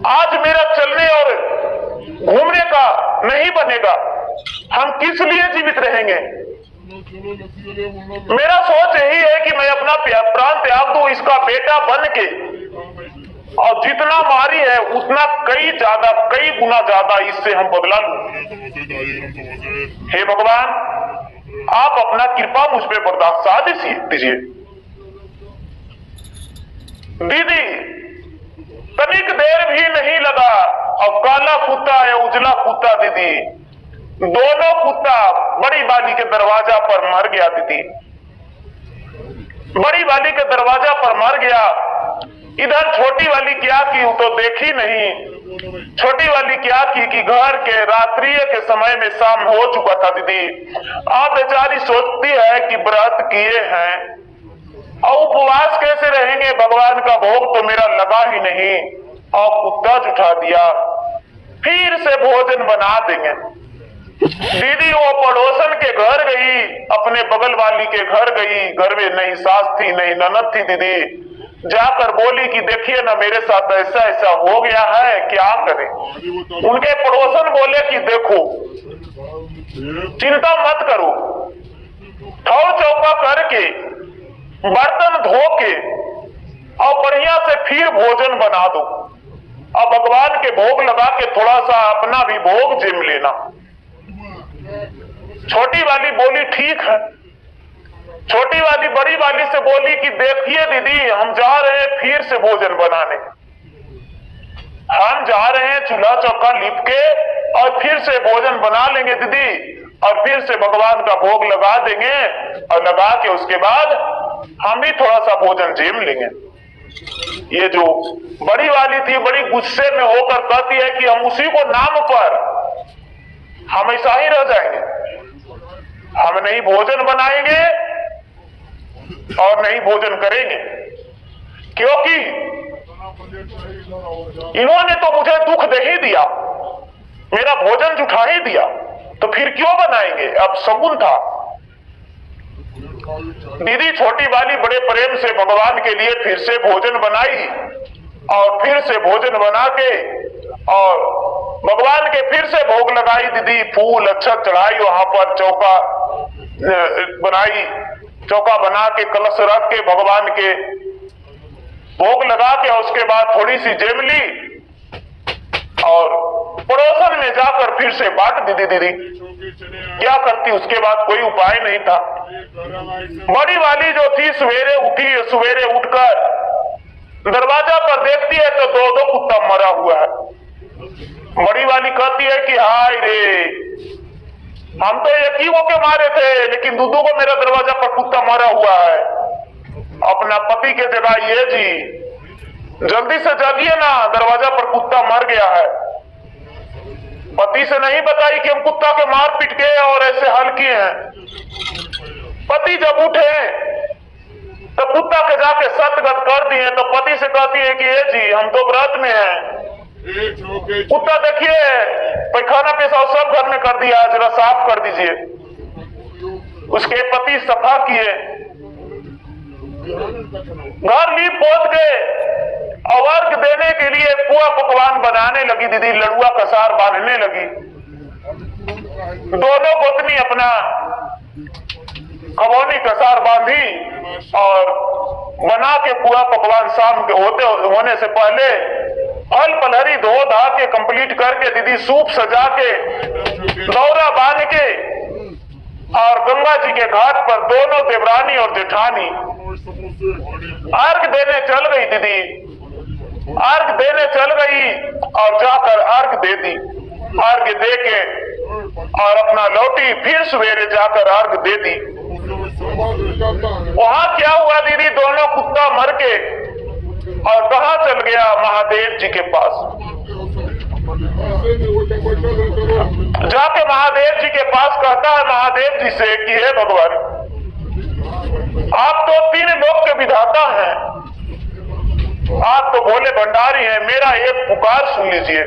आज मेरा चलने और घूमने का नहीं बनेगा, हम किस लिए जीवित रहेंगे। मेरा सोच यही है कि मैं अपना प्राण त्याग दूं इसका बेटा बन के और जितना मारी है उतना कई गुना ज्यादा इससे हम बदला लूं। हे भगवान आप अपना कृपा मुझ पे बर्दाश्त दीजिए। दीदी तनिक देर भी नहीं लगा और काला कुत्ता या उजला कुत्ता दीदी दोनों कुत्ता बड़ी वाली के दरवाजा पर मर गया। दीदी बड़ी वाली के दरवाजा पर मर गया। इधर छोटी वाली क्या की तो देखी नहीं। छोटी वाली क्या की कि घर के रात्रि के समय में शाम हो चुका था। दीदी आप बेचारी सोचती है कि व्रत किए हैं और उपवास कैसे रहेंगे, भगवान का भोग तो मेरा लगा ही नहीं और कुत्ता जुटा दिया, फिर से भोजन बना देंगे। दीदी वो पड़ोसन के घर गई, अपने बगल वाली के घर गई, घर में नहीं सास थी नहीं ननद थी। दीदी जाकर बोली कि देखिए ना मेरे साथ ऐसा ऐसा हो गया है, क्या करें। उनके पड़ोसन बोले कि देखो चिंता मत करो, ठौर चौका करके बर्तन धो के और बढ़िया से फिर भोजन बना दो और भगवान के भोग लगा के थोड़ा सा अपना भी भोग जिम लेना। छोटी वाली बोली ठीक है। छोटी वाली बड़ी वाली से बोली कि देखिए दीदी हम जा रहे हैं फिर से भोजन बनाने, हम जा रहे हैं चूल्हा चौका लिप के और फिर से भोजन बना लेंगे दीदी और फिर से भगवान का भोग लगा देंगे और लगा के उसके बाद हम भी थोड़ा सा भोजन जेम लेंगे। ये जो बड़ी वाली थी बड़ी गुस्से में होकर कहती है कि हम उसी को नाम पर हम ऐसा ही रह जाएंगे, हम नहीं भोजन बनाएंगे और नहीं भोजन करेंगे, क्योंकि इन्होंने तो मुझे दुख दे ही दिया, मेरा भोजन जुठा ही दिया। तो फिर क्यों बनाएंगे? अब शगुन था। दीदी छोटी वाली बड़े प्रेम से भगवान के लिए फिर से भोजन बनाई और फिर से भोजन बना के और भगवान के फिर से भोग लगाई। दीदी फूल अक्षत चढ़ाई, वहां पर चौका बनाई, चौका बना के कलश रख के भगवान के भोग लगा के उसके बाद थोड़ी सी जेब ली और पड़ोसन में जाकर फिर से बांट दी। दीदी क्या करती, उसके बाद कोई उपाय नहीं था। बड़ी वाली जो थी सवेरे उठी, सवेरे उठकर दरवाजा पर देखती है तो दो दो कुत्ता मरा हुआ है। बड़ी वाली कहती है कि हाय रे, हम तो यकीनों के मारे थे लेकिन दूधू को मेरा दरवाजा पर कुत्ता मरा हुआ है। अपना पति के जगह ये जी जल्दी से जागिए ना, दरवाजा पर कुत्ता मर गया है। पति से नहीं बताई कि हम कुत्ता के मार पीट के और ऐसे हल किए हैं। पति जब उठे तो कुत्ता के जाके सतगत कर दिए तो पति से कहती है कि ये जी हम तो व्रत में हैं। कुत्ता देखिए पैखाना पेशाब सब घर में कर दिया, जरा साफ कर दीजिए। उसके पति सफा किए, घर लीप पोत के अर्घ देने के लिए पुआ पकवान बनाने लगी। दीदी लड़ुआ कसार बांधने लगी। दोनों गोतनी अपना खबौनी कसार बांधी और बना के पुआ पकवान शाम के होने से पहले फल पलहरी धो धा के कंप्लीट करके दीदी सूप सजा के दौरा बांध के और गंगा जी के घाट पर दोनों देवरानी और जेठानी अर्घ देने चल गई। दीदी अर्घ देने चल गई और जाकर अर्घ दे दी। अर्घ दे के और अपना लौटी, फिर सवेरे जाकर अर्घ दे दी। वहां क्या हुआ दीदी, दोनों कुत्ता मर के और कहां चल गया, महादेव जी के पास। जाके महादेव जी के पास कहता है महादेव जी से कि हे भगवान, आप तो तीन लोक के विधाता हैं, आप तो भोले भंडारी हैं, मेरा एक पुकार सुन लीजिए।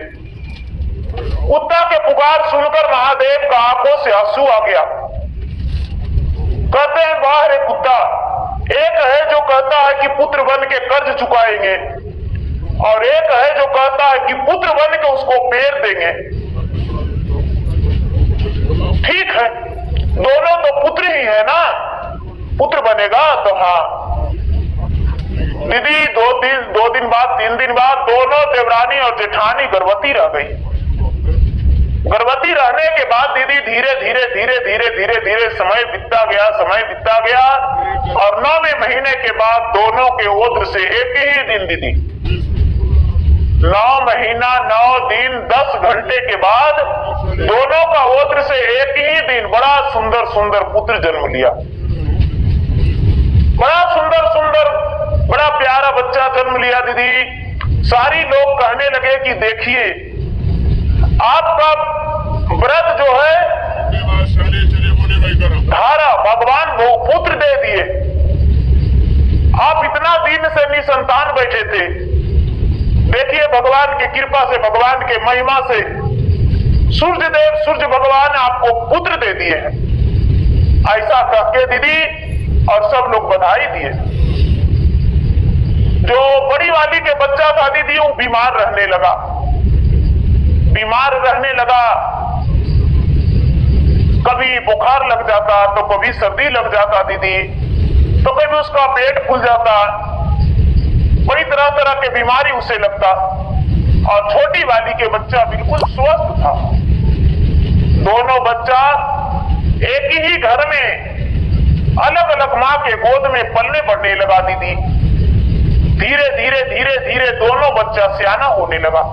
कुत्ता के पुकार सुनकर महादेव का आंखों से आंसू आ गया। कहते हैं वाह रे कुत्ता, एक है जो कहता है कि पुत्र बन के कर्ज चुकाएंगे और एक है जो कहता है कि पुत्र बन के उसको पेड़ देंगे। ठीक है, दोनों तो पुत्र ही है ना, पुत्र बनेगा तो हाँ। दीदी दो दिन बाद 3 दिन बाद दोनों देवरानी और जेठानी गर्भवती रह गई। गर्भवती रहने के बाद दीदी धीरे धीरे धीरे धीरे धीरे धीरे समय बीतता गया और 9वें महीने के बाद दोनों के ओद्र से एक ही दिन दीदी 9 महीना 9 दिन 10 घंटे के बाद दोनों का ओद्र से एक ही दिन बड़ा सुंदर सुंदर पुत्र जन्म लिया। बड़ा सुंदर सुंदर बड़ा प्यारा बच्चा जन्म लिया। दीदी सारी लोग कहने लगे कि देखिए आपका व्रत जो है धारा भगवान वो पुत्र दे दिए। आप इतना दिन से निसंतान बैठे थे, देखिए भगवान की कृपा से, भगवान के महिमा से सूर्य भगवान आपको पुत्र दे दिए हैं। ऐसा कह के दीदी और सब लोग बधाई दिए। जो बड़ी वाली के बच्चा था दीदी वो बीमार रहने लगा, कभी बुखार लग जाता तो कभी सर्दी लग जाता दीदी, तो कभी उसका पेट फूल जाता, बड़ी तरह तरह के बीमारी उसे लगता। और छोटी वाली के बच्चा बिल्कुल स्वस्थ था। दोनों बच्चा एक ही घर में अलग अलग माँ के गोद में पलने बढ़ने लगा। दीदी धीरे धीरे धीरे धीरे दोनों बच्चा सियाना होने लगा।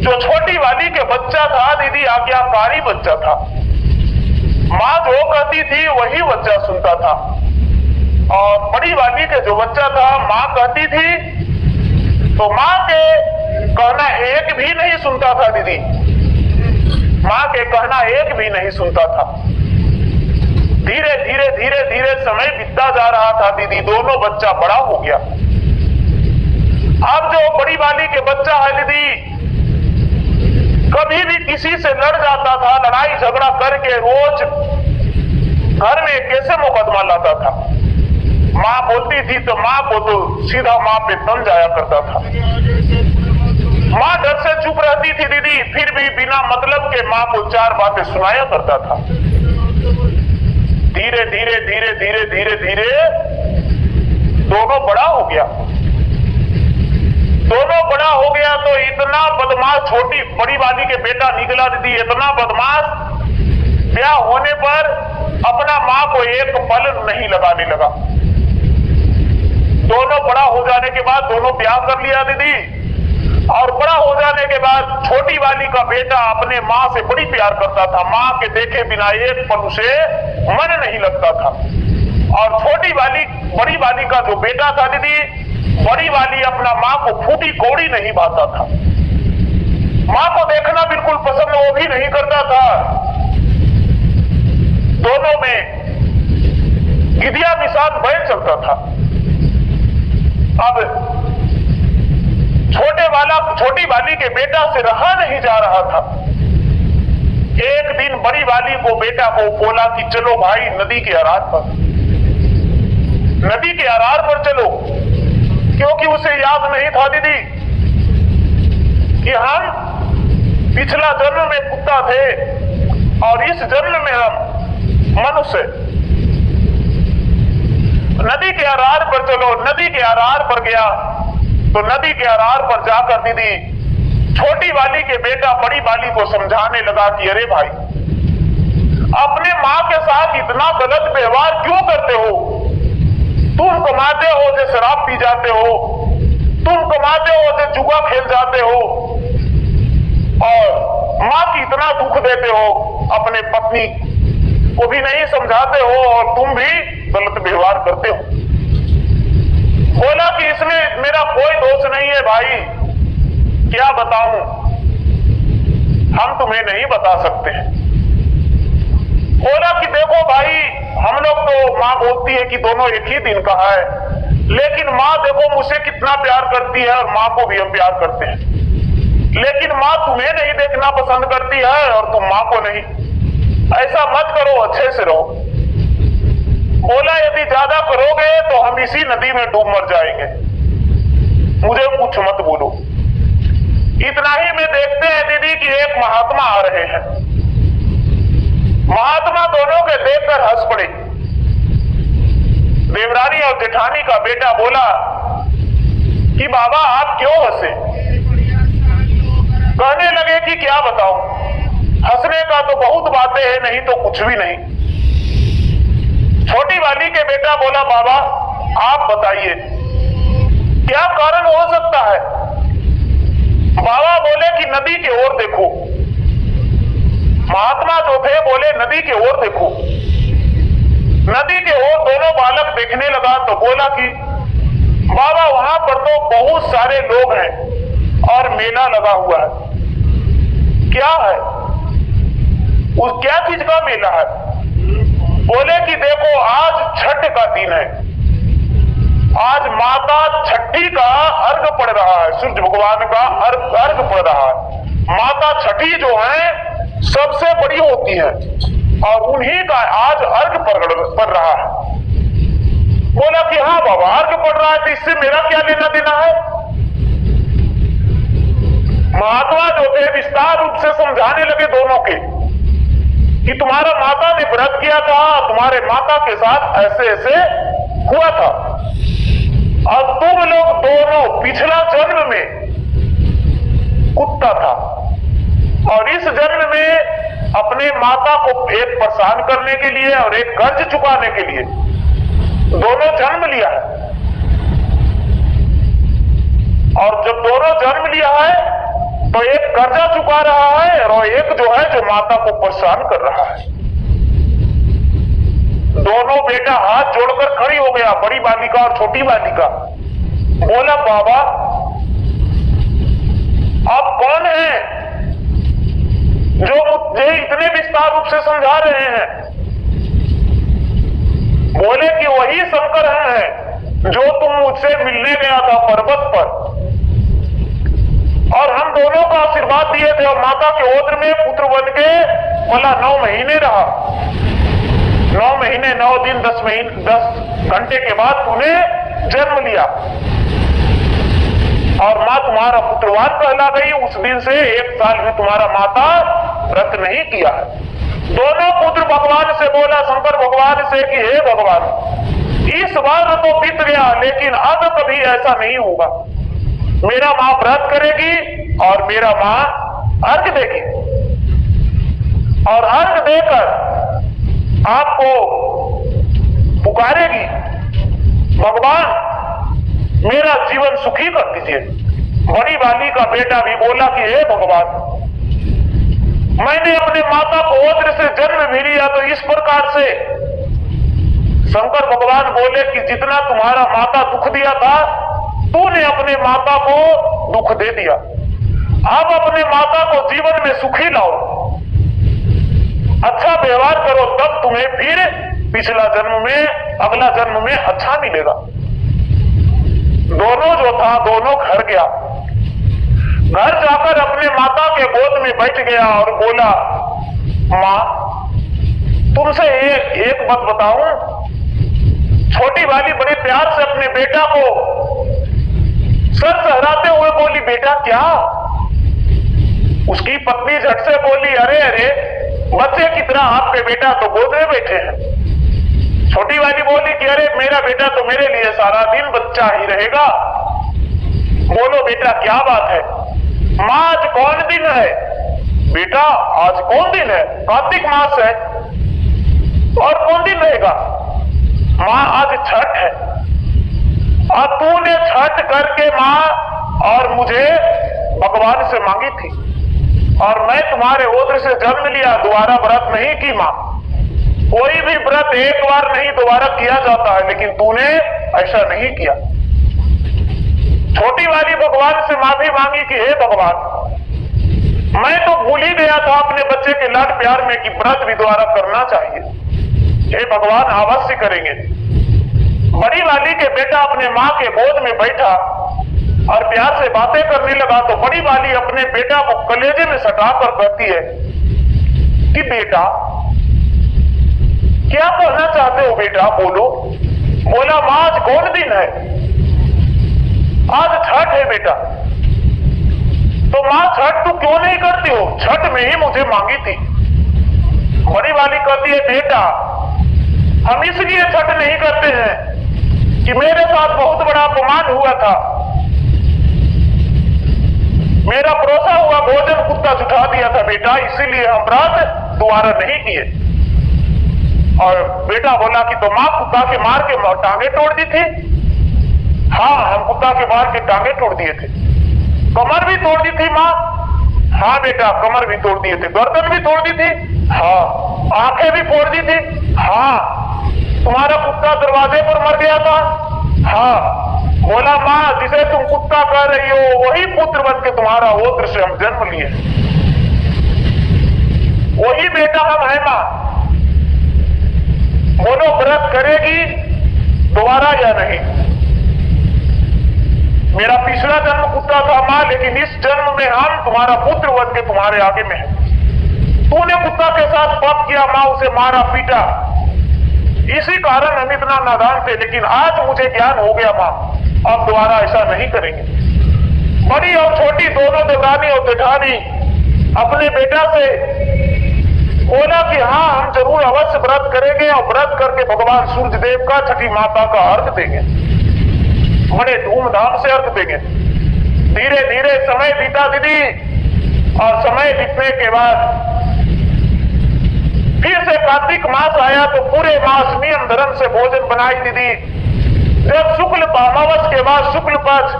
जो छोटी वाली के बच्चा था दीदी आज्ञाकारी बच्चा था, माँ जो कहती थी वही बच्चा सुनता था। और बड़ी वाली के जो बच्चा था माँ कहती थी तो माँ के कहना एक भी नहीं सुनता था। दीदी माँ के कहना एक भी नहीं सुनता था। धीरे धीरे धीरे धीरे समय बीतता जा रहा था। दीदी दोनों बच्चा बड़ा हो गया। अब जो बड़ी वाली के बच्चा है दीदी कभी भी किसी से लड़ जाता था, लड़ाई झगड़ा करके रोज घर में कैसे मुकदमा लाता था। माँ बोलती थी तो माँ को तो सीधा माँ पे तन जाया करता था। माँ डर से चुप रहती थी दीदी, फिर भी बिना मतलब के माँ को 4 बातें सुनाया करता था। धीरे धीरे धीरे धीरे धीरे धीरे दोनों बड़ा हो गया। दोनों बड़ा हो गया तो इतना बदमाश छोटी बड़ी वाली के बेटा निकला दीदी, इतना बदमाश, ब्याह होने पर अपना माँ को एक पल नहीं लगाने लगा। दोनों बड़ा हो जाने के बाद दोनों ब्याह कर लिया दीदी, और बड़ा हो जाने के बाद छोटी वाली का बेटा अपने माँ से बड़ी प्यार करता था। माँ के देखे बिना एक पल उसे मन नहीं लगता था। और छोटी वाली बड़ी वाली का जो बेटा था दीदी, बड़ी वाली अपना माँ को फूटी कौड़ी नहीं भाता था। माँ को देखना बिल्कुल पसंद वो भी नहीं करता था। दोनों में गिदिया मिसाल बैल चलता था। अब छोटी वाली के बेटा से रहा नहीं जा रहा था। एक दिन बड़ी वाली को बेटा को बोला कि चलो भाई नदी के अरार पर, नदी के अरार पर चलो, क्योंकि उसे याद नहीं था दीदी कि हम पिछला जन्म में कुत्ता थे और इस जन्म में हम मनुष्य। नदी के अरार पर चलो, नदी के अरार पर गया तो नदी के अरार पर जाकर दीदी छोटी वाली के बेटा बड़ी वाली को समझाने लगा कि अरे भाई, अपने माँ के साथ इतना गलत व्यवहार क्यों करते हो? तुम कमाते हो जो शराब पी जाते हो, तुम कमाते हो जो जुआ खेल जाते हो, और माँ की इतना दुख देते हो, अपने पत्नी को भी नहीं समझाते हो और तुम भी गलत व्यवहार करते हो। बोला कि इसमें मेरा कोई दोष नहीं है भाई, क्या बताऊं, हम तुम्हें नहीं बता सकते। बोला कि देखो भाई, हम लोग तो माँ बोलती है कि दोनों एक ही दिन का है, लेकिन माँ देखो मुझसे कितना प्यार करती है और माँ को भी हम प्यार करते हैं, लेकिन माँ तुम्हें नहीं देखना पसंद करती है और तुम माँ को नहीं। ऐसा मत करो, अच्छे से रहो। बोला यदि ज्यादा करोगे तो हम इसी नदी में डूब मर जाएंगे, मुझे कुछ मत बोलो। इतना ही में देखते हैं दीदी कि एक महात्मा आ रहे हैं। महात्मा दोनों के देखकर हंस पड़े। देवरानी और जेठानी का बेटा बोला कि बाबा आप क्यों हंसे? कहने लगे कि क्या बताऊं, हंसने का तो बहुत बातें हैं, नहीं तो कुछ भी नहीं। छोटी वाली के बेटा बोला बाबा आप बताइए क्या कारण हो सकता है? बाबा बोले कि नदी की ओर देखो। महात्मा जो थे बोले नदी की ओर देखो। नदी के ओर दोनों बालक देखने लगा तो बोला कि बाबा वहां पर तो बहुत सारे लोग हैं और मेला लगा हुआ है। क्या है? उस क्या चीज का मेला है? बोले कि देखो आज छठ का दिन है, आज माता छठी का अर्घ पड़ रहा है, सूर्य भगवान का अर्घ पड़ रहा है। माता छठी जो है सबसे बड़ी होती है और उन्हीं का आज अर्घ पड़ रहा है। बोला कि हाँ बाबा अर्घ पड़ रहा है तो इससे मेरा क्या लेना देना है? महात्मा जो थे विस्तार रूप से समझाने लगे दोनों के कि तुम्हारा माता ने व्रत किया था, तुम्हारे माता के साथ ऐसे ऐसे हुआ था, और तुम लोग दोनों पिछला जन्म में कुत्ता था और इस जन्म में अपने माता को एक परेशान करने के लिए और एक कर्ज चुकाने के लिए दोनों जन्म लिया है। और जब दोनों जन्म लिया है तो एक कर्जा चुका रहा है और एक जो है जो माता को परेशान कर रहा है। दोनों बेटा हाथ जोड़कर खड़ी हो गया, बड़ी बालिका और छोटी बालिका। बोला बाबा आप कौन हैं जो मुझे इतने विस्तार रूप से समझा रहे हैं? बोले कि वही शंकर हैं जो तुम मुझसे मिलने गया था पर्वत पर, और हम दोनों को आशीर्वाद दिए थे और माता के ओद्र में पुत्र बन के बोला 9 महीने रहा। 9 महीने 9 दिन 10 घंटे के बाद तूने जन्म लिया और माँ तुम्हारा पुत्रवान कहला गई। उस दिन से 1 साल में तुम्हारा माता व्रत नहीं किया है। दोनों पुत्र भगवान से बोला, शंकर भगवान से कि हे भगवान, इस बार तो बीत गया लेकिन अब कभी ऐसा नहीं होगा। मेरा माँ व्रत करेगी और मेरा माँ अर्घ देगी और अर्घ देकर आपको पुकारेगी, भगवान मेरा जीवन सुखी कर दीजिए। बड़ी वाली का बेटा भी बोला कि हे भगवान, मैंने अपने माता को ओद्र से जन्म भी लिया तो इस प्रकार से। शंकर भगवान बोले कि जितना तुम्हारा माता दुख दिया था तूने अपने माता को दुख दे दिया, अब अपने माता को जीवन में सुखी लाओ, अच्छा व्यवहार करो, तब तुम्हें फिर पिछला जन्म में अगला जन्म में अच्छा मिलेगा। दोनों जो था दोनों घर गया, घर जाकर अपने माता के गोद में बैठ गया और बोला, माँ तुमसे एक बात बताऊं। छोटी वाली बड़े प्यार से अपने बेटा को सर सहराते हुए बोली, बेटा क्या? उसकी पत्नी झट से बोली, अरे अरे बच्चे की तरह आपके बेटा तो गोद में बैठे हैं। छोटी वाली बोली कि अरे मेरा बेटा तो मेरे लिए सारा दिन बच्चा ही रहेगा। बोलो बेटा क्या बात है? माँ आज कौन दिन है? बेटा आज कौन दिन है? कार्तिक मास है। और कौन दिन रहेगा? माँ आज छठ है। और तूने छठ करके माँ और मुझे भगवान से मांगी थी और मैं तुम्हारे ओद्र से जन्म लिया, दोबारा व्रत नहीं की। माँ कोई भी व्रत एक बार नहीं दोबारा किया जाता है, लेकिन तूने ऐसा नहीं किया। छोटी वाली भगवान से माफी मांगी कि हे भगवान, मैं तो भूल ही गया था अपने बच्चे के लाड प्यार में कि व्रत भी दोबारा करना चाहिए। हे भगवान अवश्य करेंगे। बड़ी वाली के बेटा अपने माँ के गोद में बैठा और प्यार से बातें करने लगा तो बड़ी वाली अपने बेटा को कलेजे में सटा कर कहती है कि बेटा क्या कहना चाहते हो बेटा, बोलो। बोला, माँ आज कौन दिन है? आज छठ है बेटा। तो माँ छठ तू क्यों नहीं करती हो? छठ में ही मुझे मांगी थी। बड़ी वाली कहती है, बेटा हम इसलिए छठ नहीं करते हैं कि मेरे साथ बहुत बड़ा अपमान हुआ था। मेरा परोसा हुआ भोजन कुत्ता जुटा दिया था बेटा, इसीलिए हम व्रत दोबारा नहीं किए। और बेटा बोला कि तो माँ कुत्ता के मार के टांगे तोड़ दी थी? हाँ हम कुत्ता के मार के टांगे तोड़ दिए थे। कमर भी तोड़ दी थी माँ? हाँ बेटा कमर भी तोड़ दिए थे। गर्दन भी तोड़ दी थी? हाँ। आंखें भी फोड़ दी थी? हाँ। तुम्हारा कुत्ता दरवाजे पर मर गया था? हाँ। बोला, माँ जिसे तुम कुत्ता कह रही हो वही पुत्र बन के तुम्हारा ओद्र से हम जन्म लिए, वही बेटा हम है। माँ बोलो व्रत करेगी दोबारा या नहीं? मेरा पिछला जन्म कुत्ता था माँ, लेकिन इस जन्म में हम तुम्हारा पुत्र बन के तुम्हारे आगे में है। तूने कुत्ता के साथ पाप किया माँ, उसे मारा पीटा, इसी कारण हम इतना नादान थे, लेकिन आज मुझे ज्ञान हो गया माँ, अब दोबारा ऐसा नहीं करेंगे। बड़ी और छोटी दोनों देवरानी और जेठानी अपने बेटा से बोला कि हाँ हम जरूर अवश्य व्रत करेंगे और व्रत करके भगवान सूर्य देव का, छठी माता का अर्घ देंगे, बड़े धूमधाम से अर्घ देंगे। धीरे धीरे समय बीता दीदी, और समय बीतने के बाद फिर से कार्तिक मास आया तो पूरे मास नियम धर्म से भोजन बनाई दीदी। जब शुक्ल अमावस के बाद शुक्ल पक्ष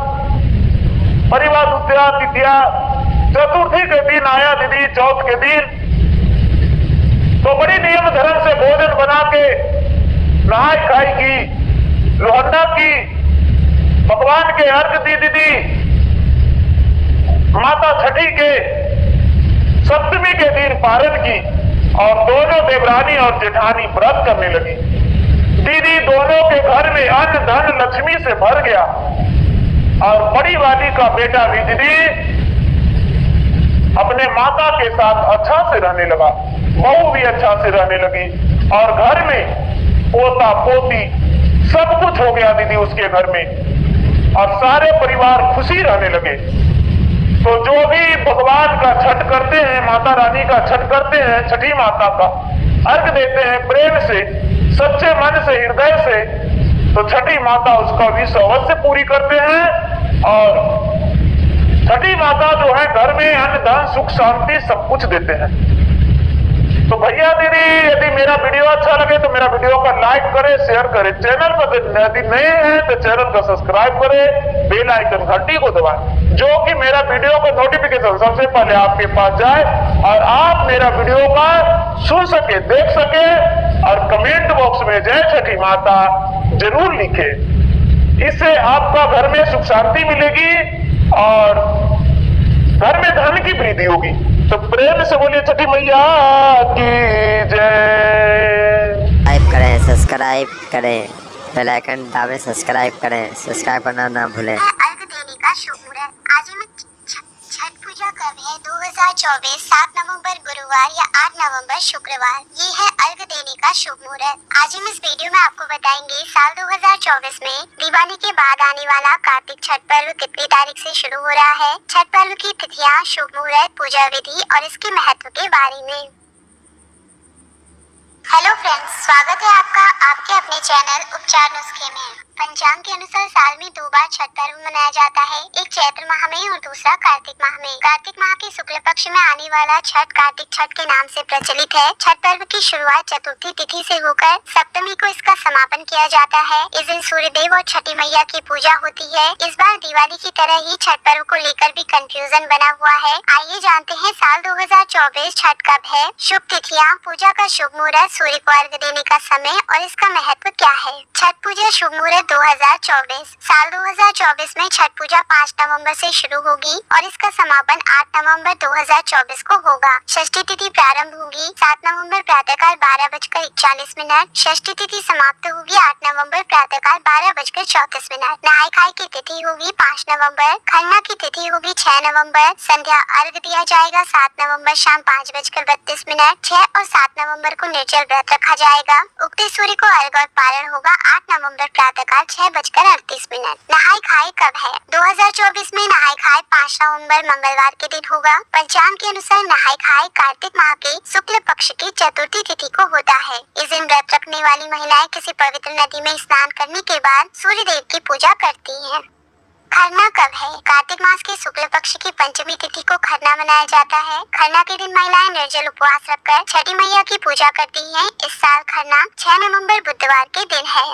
परिवार द्वितीया तृतीया चतुर्थी के दिन आया दीदी, चौथ के दिन, तो बड़ी नियम धर्म से भोजन बना के नहाई खाई की, लोहंडा की, भगवान के अर्घ दी दीदी। माता छठी के सप्तमी के दिन पारण की और दोनों देवरानी और जेठानी व्रत करने लगी। दीदी दोनों के घर में अन्न धन लक्ष्मी से भर गया और बड़ी वाली का बेटा भी दीदी अपने माता के साथ अच्छा से रहने लगा, बहू भी अच्छा से रहने लगी और घर में पोता पोती सब कुछ हो गया दीदी उसके घर में, और सारे परिवार खुशी रहने लगे। तो जो भी भगवान का छठ करते हैं, माता रानी का छठ करते हैं, छठी माता का अर्घ देते हैं प्रेम से, सच्चे मन से, हृदय से, तो छठी माता उसका विश अवश्य पूरी करते हैं। और छठी माता जो है घर में अन्न धन सुख शांति सब कुछ देते हैं। तो भैया दीदी यदि मेरा वीडियो अच्छा लगे तो मेरा वीडियो को लाइक करें, शेयर करें, चैनल पर यदि नए हैं तो चैनल को सब्सक्राइब करें, बेल आइकन घंटी को दबाएं, जो कि मेरा वीडियो का नोटिफिकेशन सबसे पहले आपके पास जाए और आप मेरा वीडियो का सुन सके, देख सके, और कमेंट बॉक्स में जय छठी माता जरूर लिखे। इससे आपका घर में सुख शांति मिलेगी और घर में धन की वृद्धि होगी। तो प्रेम से बोलिए छठी मैया की जय। लाइक करें, सब्सक्राइब करें, बेल आइकन दबाएं, सब्सक्राइब करें, सब्सक्राइब करना ना भूलें। अर्घ देने का शुभ मुहूर्त। आज में छठ पूजा कब है? 2024 7 नवंबर गुरुवार या 8 नवंबर शुक्रवार। ये है अर्घ देने का शुभ मुहूर्त। आज हम इस वीडियो में आपको बताएंगे साल 2024 में दिवाली के बाद आने वाला कार्तिक छठ पर्व कितनी तारीख से शुरू हो रहा है, छठ पर्व की तिथियां, शुभ मुहूर्त, पूजा विधि और इसके महत्व के बारे में। हेलो फ्रेंड्स, स्वागत है आपका आपके अपने चैनल उपचार नुस्खे में। पंचांग के अनुसार साल में 2 बार छठ पर्व मनाया जाता है, एक चैत्र माह में और दूसरा कार्तिक माह में। कार्तिक माह के शुक्ल पक्ष में आने वाला छठ कार्तिक छठ के नाम से प्रचलित है। छठ पर्व की शुरुआत चतुर्थी तिथि से होकर सप्तमी को इसका समापन किया जाता है। इस दिन सूर्यदेव और छठी मैया की पूजा होती है। इस बार दिवाली की तरह ही छठ पर्व को लेकर भी कंफ्यूजन बना हुआ है। आइए जानते हैं साल 2024 छठ कब है, शुभ तिथियां, पूजा का शुभ मुहूर्त, सूर्य को अर्घ देने का समय और इसका महत्व क्या है। छठ पूजा शुभ मुहूर्त 2024। साल 2024 में छठ पूजा 5 नवंबर से शुरू होगी और इसका समापन 8 नवंबर 2024 को होगा। षष्ठी तिथि प्रारंभ होगी 7 नवंबर प्रातःकाल 12:41। षष्ठी तिथि समाप्त होगी 8 नवंबर प्रातःकाल 12:34। नहाय खाय की तिथि होगी 5 नवंबर। खरना की तिथि होगी 6 नवंबर। संध्या अर्घ दिया जाएगा 7 नवंबर शाम 5:32। 6 और 7 नवंबर को निर्जल व्रत रखा जाएगा। उगते सूर्य को अर्घ और पारण होगा 8 नवंबर प्रातःकाल 6:38। नहाय खाय कब है? 2024 में नहाय खाय 5 नवंबर मंगलवार के दिन होगा। पंचांग के अनुसार नहाय खाय कार्तिक माह के शुक्ल पक्ष की चतुर्थी तिथि को होता है। इस दिन व्रत रखने वाली महिलाएं किसी पवित्र नदी में स्नान करने के बाद सूर्य देव की पूजा करती हैं। खरना कब है? कार्तिक मास के शुक्ल पक्ष की पंचमी तिथि को खरना मनाया जाता है। खरना के दिन महिलाएं निर्जल उपवास रखकर छठी मैया की पूजा करती हैं। इस साल खरना 6 नवंबर बुधवार के दिन है।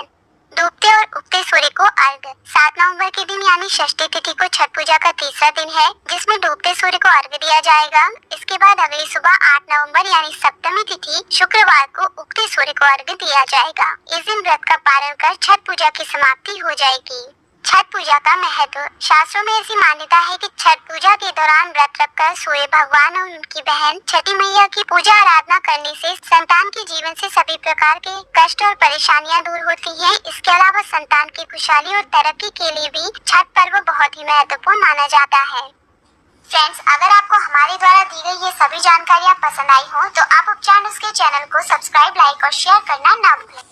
डूबते और उगते सूर्य को अर्घ 7 नवंबर के दिन यानी षष्ठी तिथि को छठ पूजा का तीसरा दिन है, जिसमें डूबते सूर्य को अर्घ दिया जाएगा। इसके बाद अगली सुबह 8 नवंबर यानी सप्तमी तिथि शुक्रवार को उगते सूर्य को अर्घ दिया जाएगा। इस दिन व्रत का पारण कर छठ पूजा की समाप्ति हो जाएगी। छठ पूजा का महत्व। शास्त्रों में ऐसी मान्यता है कि छठ पूजा के दौरान व्रत रखकर सूर्य भगवान और उनकी बहन छठी मैया की पूजा आराधना करने से संतान के जीवन से सभी प्रकार के कष्ट और परेशानियां दूर होती हैं। इसके अलावा संतान की खुशहाली और तरक्की के लिए भी छठ पर्व बहुत ही महत्वपूर्ण माना जाता है। फ्रेंड्स, अगर आपको हमारे द्वारा दी गई ये सभी जानकारियाँ पसंद आई हो तो आप उपचार नुस्खे चैनल को सब्सक्राइब, लाइक और शेयर करना ना भूलें।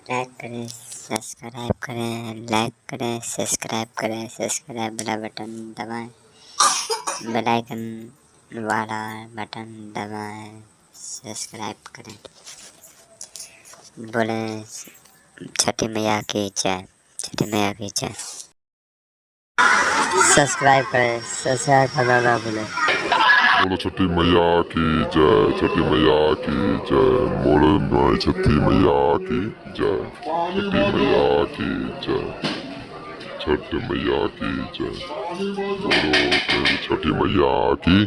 लाइक करें, सब्सक्राइब करें, लाइक करें, सब्सक्राइब करें, सब्सक्राइब वाला बटन दबाएं, बेल आइकन वाला बटन दबाएं, सब्सक्राइब करें। बोले छठी मैया की जय, छठी मैया की जय। सब्सक्राइब करें, सब्सक्राइब करना ना भूलें। बोलो छठी मैया की जय, छठी मैया की जय, बोलो माई छठी मैया की जय, छठी मैया की जय, छठ मैया की जय, बोलो छठी मैया की